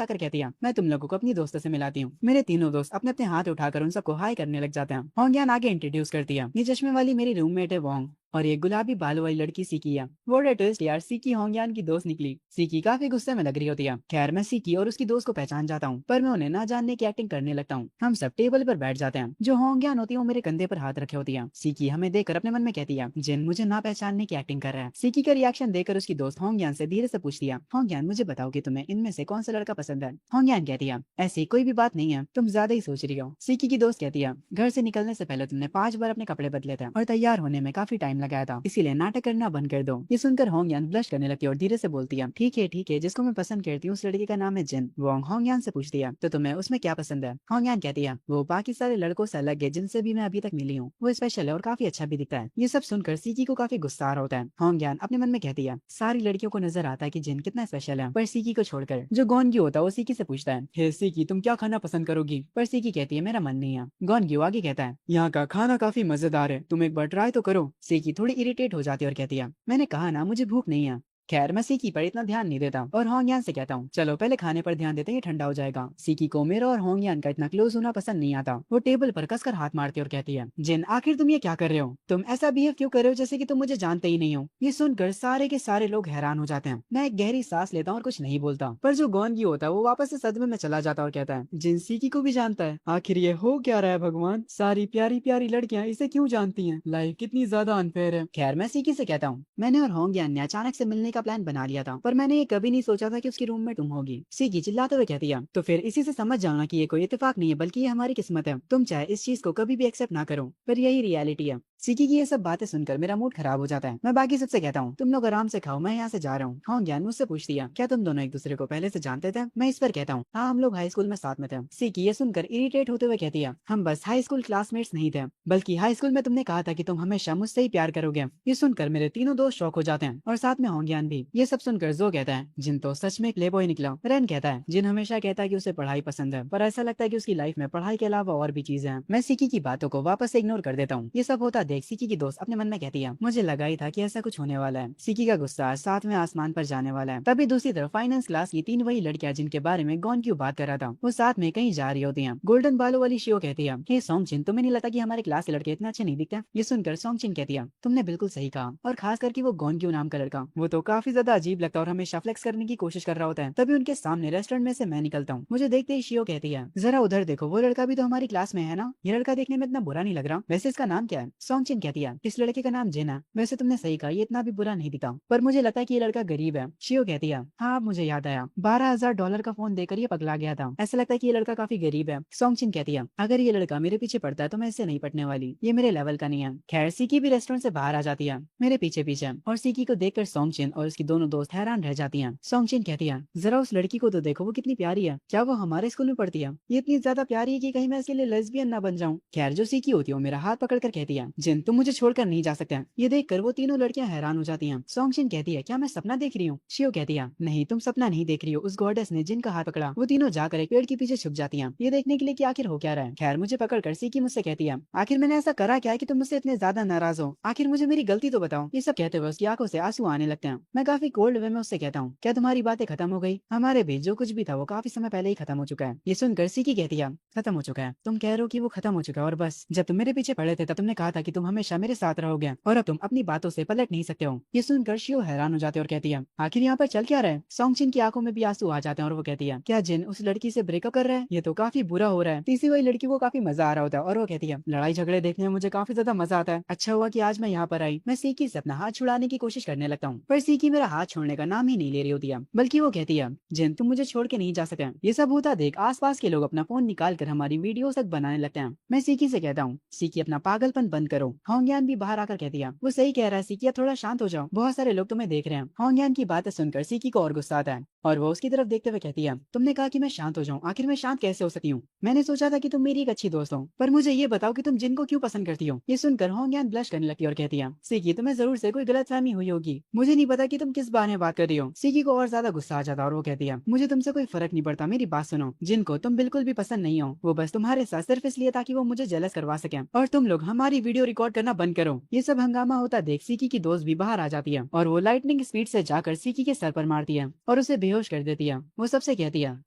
आकर कहती है, मैं तुम लोगों को अपनी दोस्तों से मिलाती हूँ। मेरे तीनों दोस्त अपने अपने हाथ उठाकर उन सबको हाई करने लग जाते हैं। होंगयान आगे इंट्रोड्यूस करती है, ये चश्मे वाली मेरी रूममेट है वोंग, और ये गुलाबी बालों वाली लड़की सीकी है। वो ट्विस्ट यार, सीकी होंगयान की दोस्त निकली। सीकी काफी गुस्से में लग रही होती है। खैर मैं सीकी और उसकी दोस्त को पहचान जाता हूँ, पर मैं उन्हें ना जानने की एक्टिंग करने लगता हूँ। हम सब टेबल पर बैठ जाते हैं। जो होंगयान होती है वो मेरे कंधे पर हाथ रखे होती है। सीकी हमें देखकर अपने मन में कहती है, जिन मुझे ना पहचानने की एक्टिंग कर रहा है। सीकी का रिएक्शन देखकर उसकी दोस्त होंगयान से धीरे से पूछती है, होंगयान मुझे बताओ कि तुम्हें इनमें से कौन सा लड़का पसंद है? होंगयान कहती है, ऐसी कोई भी बात नहीं है, तुम ज्यादा ही सोच रही हो। सीकी की दोस्त कहती है, घर से निकलने से पहले तुमने 5 बार अपने कपड़े बदले थे और तैयार होने में काफी टाइम लगाया था, इसीलिए नाटक करना बंद कर दो। ये सुनकर होंगयान ब्लश करने लगती है और धीरे से बोलती है, ठीक है, जिसको मैं पसंद करती हूँ उस लड़की का नाम है जिन। वोंग होंगयान से पूछती है, तो तुम्हें उसमें क्या पसंद है? होंगयान कहती है, वो बाकी सारे लड़कों से अलग है जिनसे भी मैं अभी तक मिली हूँ, वो स्पेशल है और काफी अच्छा भी दिखता है। ये सब सुनकर सीकी को काफी गुस्सा आ रहा होता है। होंगयान अपने मन में कहती है, सारी लड़कियों को नजर आता है कि जिन कितना स्पेशल है, पर सीकी को छोड़कर। जो गोंग्यो होता है वो सीकी से पूछता है, हे सीकी तुम क्या खाना पसंद करोगी? पर सीकी कहती है, मेरा मन नहीं है। गोंग्यो आगे कहता है, यहाँ का खाना काफी मजेदार है, तुम एक बार ट्राई तो करो। सीकी थोड़ी इरिटेट हो जाती है और कहती है, मैंने कहा ना मुझे भूख नहीं है। खैर मैं सीकी पर इतना ध्यान नहीं देता और होंगयान से कहता हूँ, चलो पहले खाने पर ध्यान देते हैं, ये ठंडा हो जाएगा। सीकी को मेरा और होंगयान का इतना क्लोज होना पसंद नहीं आता। वो टेबल पर कसकर हाथ मारती और कहती है, जिन आखिर तुम ये क्या कर रहे हो? तुम ऐसा बिहेव क्यों कर रहे हो जैसे कि तुम मुझे जानते ही नहीं हो? ये सुनकर सारे के सारे लोग हैरान हो जाते हैं। मैं एक गहरी सांस लेता हूँ और कुछ नहीं बोलता, पर जो गोंगी होता है वो वापस से सदमे में चला जाता और कहता है, जिन सीकी को भी जानता है, आखिर ये हो क्या रहा है भगवान? सारी प्यारी प्यारी लड़कियां इसे क्यों जानती हैं? लाइफ कितनी ज्यादा अनफेयर है। खैर मैं सीकी से कहता हूँ, मैंने और होंगयान ने अचानक से मिलने का प्लान बना लिया था, पर मैंने ये कभी नहीं सोचा था कि उसकी रूम में तुम होगी। सीकी चिल्लाते हुए कहती है, तो फिर इसी से समझ जाना कि ये कोई इत्तेफाक नहीं है बल्कि ये हमारी किस्मत है। तुम चाहे इस चीज को कभी भी एक्सेप्ट ना करो, पर यही रियलिटी है। सिकी की ये सब बातें सुनकर मेरा मूड खराब हो जाता है। मैं बाकी सबसे कहता हूँ तुम लोग आराम से खाओ, मैं यहाँ से जा रहा हूँ। हाँ ज्ञान मुझसे पूछती है क्या तुम दोनों एक दूसरे को पहले से जानते थे? मैं इस पर कहता हूँ हाँ हम लोग हाई स्कूल में साथ में थे। सिकी ये सुनकर इरिटेट होते हुए कहती है हम बस हाई स्कूल क्लासमेट्स नहीं थे, बल्कि हाई स्कूल में तुमने कहा था कि तुम हमेशा मुझसे ही प्यार करोगे। ये सुनकर मेरे तीनों दोस्त शौक हो जाते हैं और साथ में होंग्यान भी। ये सब सुनकर जो कहता है जिन तो सच में प्ले बॉय निकला। रेन कहता है जिन हमेशा कहता है कि उसे पढ़ाई पसंद है, पर ऐसा लगता है कि उसकी लाइफ में पढ़ाई के अलावा और भी चीजें हैं। मैं सिकी की बातों को वापस से इग्नोर कर देता हूँ। ये सब होता देख सिकी की दोस्त अपने मन में कहती है मुझे लगा ही था कि ऐसा कुछ होने वाला है। सिकी का गुस्सा सातवें आसमान पर जाने वाला है। तभी दूसरी तरफ फाइनेंस क्लास की तीन वही लड़कियां जिनके बारे में गॉन क्यों बात कर रहा था, वो साथ में कहीं जा रही होती हैं। गोल्डन बालों वाली शियो कहती है हे सोंगचिन तुम्हें नहीं लगता कि हमारे क्लास के लड़के इतना अच्छे नहीं दिखते? ये सुनकर सोंगचिन कहती है तुमने बिल्कुल सही कहा, और खास करके वो गॉन क्यों नाम का लड़का, वो तो काफी ज्यादा अजीब लगता है और हमेशा फ्लेक्स करने की कोशिश कर रहा होता है। तभी उनके सामने रेस्टोरेंट में से मैं निकलता हूँ। मुझे देखते ही शियो कहती है जरा उधर देखो, वो लड़का भी तो हमारी क्लास में है ना। ये लड़का देखने में इतना बुरा नहीं लग रहा, वैसे इसका नाम क्या है? सोंगचिन कहती है इस लड़के का नाम जिन है। वैसे तुमने सही कहा, ये इतना भी बुरा नहीं दिखता, पर मुझे लगता है कि ये लड़का गरीब है। शियो कहती है हाँ मुझे याद आया, $12,000 का फोन देकर ये पगला गया था। ऐसा लगता है कि ये लड़का काफी गरीब है। सोंगचिन कहती है अगर ये लड़का मेरे पीछे पड़ता है तो मैं इससे नहीं पटने वाली, ये मेरे लेवल का नहीं है। खैर सिकी भी रेस्टोरेंट से बाहर आ जाती है मेरे पीछे पीछे, और सिकी को देखकर सोंगचिन और उसकी दोनों दोस्त हैरान रह जाती हैं। सोंगचिन कहती है जरा उस लड़की को तो देखो, वो कितनी प्यारी है, क्या वो हमारे स्कूल में पढ़ती है? ये इतनी ज्यादा प्यारी है कि कहीं मैं इसके लिए लेस्बियन ना बन जाऊं। खैर जो सिकी होती है वो मेरा हाथ पकड़ कर कहती है जिन तुम मुझे छोड़कर नहीं जा सकते। ये देखकर वो तीनों लड़कियां हैरान हो जाती हैं। सोंगचिन कहती है क्या मैं सपना देख रही हूँ? शियो कहती है नहीं तुम सपना नहीं देख रही हो, उस गॉडेस ने जिनका हाथ पकड़ा। वो तीनों जाकर एक पेड़ के पीछे छुप जाती हैं, ये देखने के लिए कि आखिर हो क्या रहा है। खैर मुझे पकड़कर सिकी मुझसे कहती है आखिर मैंने ऐसा करा क्या है कि तुम मुझसे इतने ज्यादा नाराज हो? आखिर मुझे मेरी गलती तो बताओ। ये सब कहते हुए उसकी आंखों से आंसू आने लगते हैं। मैं काफी कोल्ड वे में उससे कहता हूँ क्या तुम्हारी बातें खत्म हो गई? हमारे बीच जो कुछ भी था वो काफी समय पहले ही खत्म हो चुका है। ये सुनकर सिकी कहती है खत्म हो चुका है? तुम कह रहे हो कि वो खत्म हो चुका है और बस? जब तुम मेरे पीछे पड़े थे तब तुमने कहा था कि तुम हमेशा मेरे साथ रहोगे और अब तुम अपनी बातों से पलट नहीं सकते हो। ये सुनकर शियो हैरान हो जाते और कहती है आखिर यहाँ पर चल क्या रहा है? सोंगचिन की आंखों में भी आंसू आ जाते हैं और वो कहती है क्या जिन उस लड़की से ब्रेकअप कर रहा है? ये तो काफी बुरा हो रहा है। तीसरी वाली लड़की को काफी मजा आ रहा होता है और वो कहती है लड़ाई झगड़े देखने में मुझे काफी ज्यादा मजा आता है। अच्छा हुआ कि आज मैं यहाँ पर आई। मैं सीकी से अपना हाथ छुड़ाने की कोशिश करने लगता हूँ, पर सीकी मेरा हाथ छोड़ने का नाम ही नहीं ले रही होती है, बल्कि वो कहती है जिन तुम मुझे छोड़ के नहीं जा सकते। ये सब होता देख आसपास के लोग अपना फोन निकाल कर हमारी वीडियो तक बनाने लगते हैं। मैं सीकी से कहता हूँ सीकी अपना पागलपन बंद करो। होंग्यान भी बाहर आकर कहती है वो सही कह रहा है सीकी, अब थोड़ा शांत हो जाओ, बहुत सारे लोग तुम्हें देख रहे हैं। होंग्यान की बातें सुनकर सीकी को और गुस्सा आता है और वो उसकी तरफ देखते हुए कहती है तुमने कहा कि मैं शांत हो जाऊं, आखिर मैं शांत कैसे हो सकती हूँ? मैंने सोचा था कि तुम मेरी एक अच्छी दोस्त हो, पर मुझे ये बताओ कि तुम जिनको क्यों पसंद करती हो? ये सुनकर होंग्यान ब्लश करने लगती है और कहती है सीकी तुम्हें जरूर से कोई गलतफहमी हुई होगी, मुझे नहीं पता कि तुम किस बारे में बात कर रही हो। सीकी को और ज्यादा गुस्सा आ जाता है और वो कहती है मुझे तुमसे कोई फर्क नहीं पड़ता, मेरी बात सुनो, जिनको तुम बिल्कुल भी पसंद नहीं हो वो बस तुम्हारे साथ सिर्फ इसलिए ताकि वो मुझे जेलस करवा सके, और तुम लोग हमारी वीडियो रिकॉर्ड करना बंद करो। ये सब हंगामा होता देख सीकी की दोस्त भी बाहर आ जाती है और वो लाइटनिंग स्पीड से जाकर सीकी के सर पर मारती है और उसे बेहोश कर देती है। वो सबसे कहती है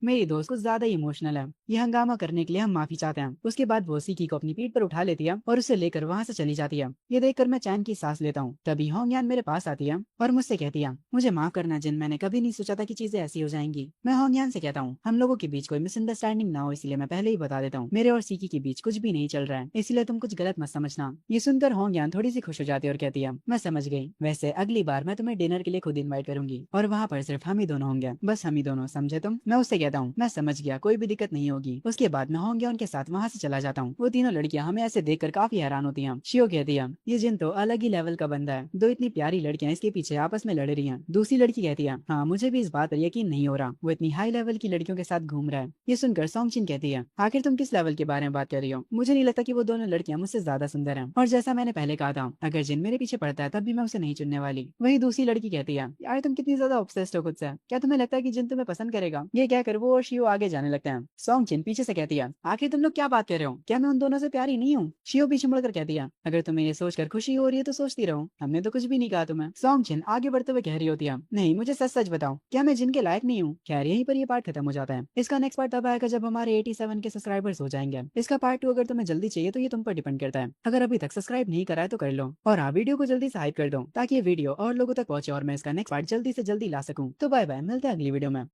मेरी दोस्त कुछ ज्यादा ही इमोशनल है, ये हंगामा करने के लिए हम माफी चाहते हैं। उसके बाद वो सिकी को अपनी पीठ पर उठा लेती है और उसे लेकर वहाँ से चली जाती है। ये देखकर मैं चैन की सांस लेता हूँ। तभी होंग्यान मेरे पास आती है और मुझसे कहती है मुझे माफ करना जिन, मैंने कभी नहीं सोचा था कि चीजें ऐसी हो जाएंगी। मैं होंग्यान से कहता हूँ हम लोगों के बीच कोई मिसअंडरस्टैंडिंग ना हो, इसलिए मैं पहले ही बता देता हूँ मेरे और सिकी के बीच कुछ भी नहीं चल रहा है, इसलिए तुम कुछ गलत मत समझना। ये सुनकर होंग्यान थोड़ी सी खुश हो जाती है और कहती है मैं समझ गई, वैसे अगली बार मैं तुम्हें डिनर के लिए खुद इन्वाइट करूंगी और वहाँ पर सिर्फ हम ही दोनों होंगे, बस हम ही दोनों, समझे तुम? मैं उससे कहता हूँ मैं समझ गया, कोई भी दिक्कत नहीं होगी। उसके बाद मैं होंगे उनके साथ वहाँ से चला जाता हूँ। वो तीनों लड़कियां हमें ऐसे देखकर काफी हैरान होती हैं। शियो कहती है ये जिन तो अलग ही लेवल का बंदा है, दो इतनी प्यारी लड़कियां इसके पीछे आपस में लड़ रही हैं। दूसरी लड़की कहती है हाँ मुझे भी इस बात पर यकीन नहीं हो रहा, वो इतनी हाई लेवल की लड़कियों के साथ घूम रहा है। ये सुनकर सोंगचिन कहती है आखिर तुम किस लेवल के बारे में बात कर रही हो? मुझे नहीं लगता कि वो दोनों लड़कियां मुझसे ज्यादा सुंदर हैं, और जैसा मैंने पहले कहा था अगर जिन मेरे पीछे पड़ता है तब भी मैं उसे नहीं चुनने वाली। वही दूसरी लड़की कहती है यार तुम कितनी ज्यादा ऑब्सेस्ड हो खुद से, क्या तुम्हें लगता है कि जिन तुम्हें पसंद करेगा? ये कहकर वो और शियो आगे जाने लगते हैं। सोंगचिन पीछे से कहती है आखिर तुम लोग क्या बात कर रहे हो, क्या मैं उन दोनों से प्यारी नहीं हूँ? शियो पीछे मुड़कर कहती है अगर तुम्हें ये सोचकर खुशी हो रही है तो सोचती रहो, हमने तो कुछ भी नहीं कहा तुम्हें। सोंगचिन आगे बढ़ते हुए कह रही होती है नहीं मुझे सच सच बताओ, क्या मैं जिनके लायक नहीं हूँ? खैर यहीं पर ये पार्ट खत्म हो जाता है। इसका नेक्स्ट पार्ट तब आएगा जब हमारे 87 के सब्सक्राइबर्स हो जाएंगे। इसका पार्ट 2 अगर तुम्हें जल्दी चाहिए तो ये तुम पर डिपेंड करता है। अगर अभी तक सब्सक्राइब नहीं करा है तो कर लो, और हाँ वीडियो को जल्दी से हाइप कर दो ताकि ये वीडियो और लोगों तक पहुंचे और मैं इसका नेक्स्ट पार्ट जल्दी से जल्दी ला सकूं। तो बाय बाय, मिलते हैं अगली वीडियो में।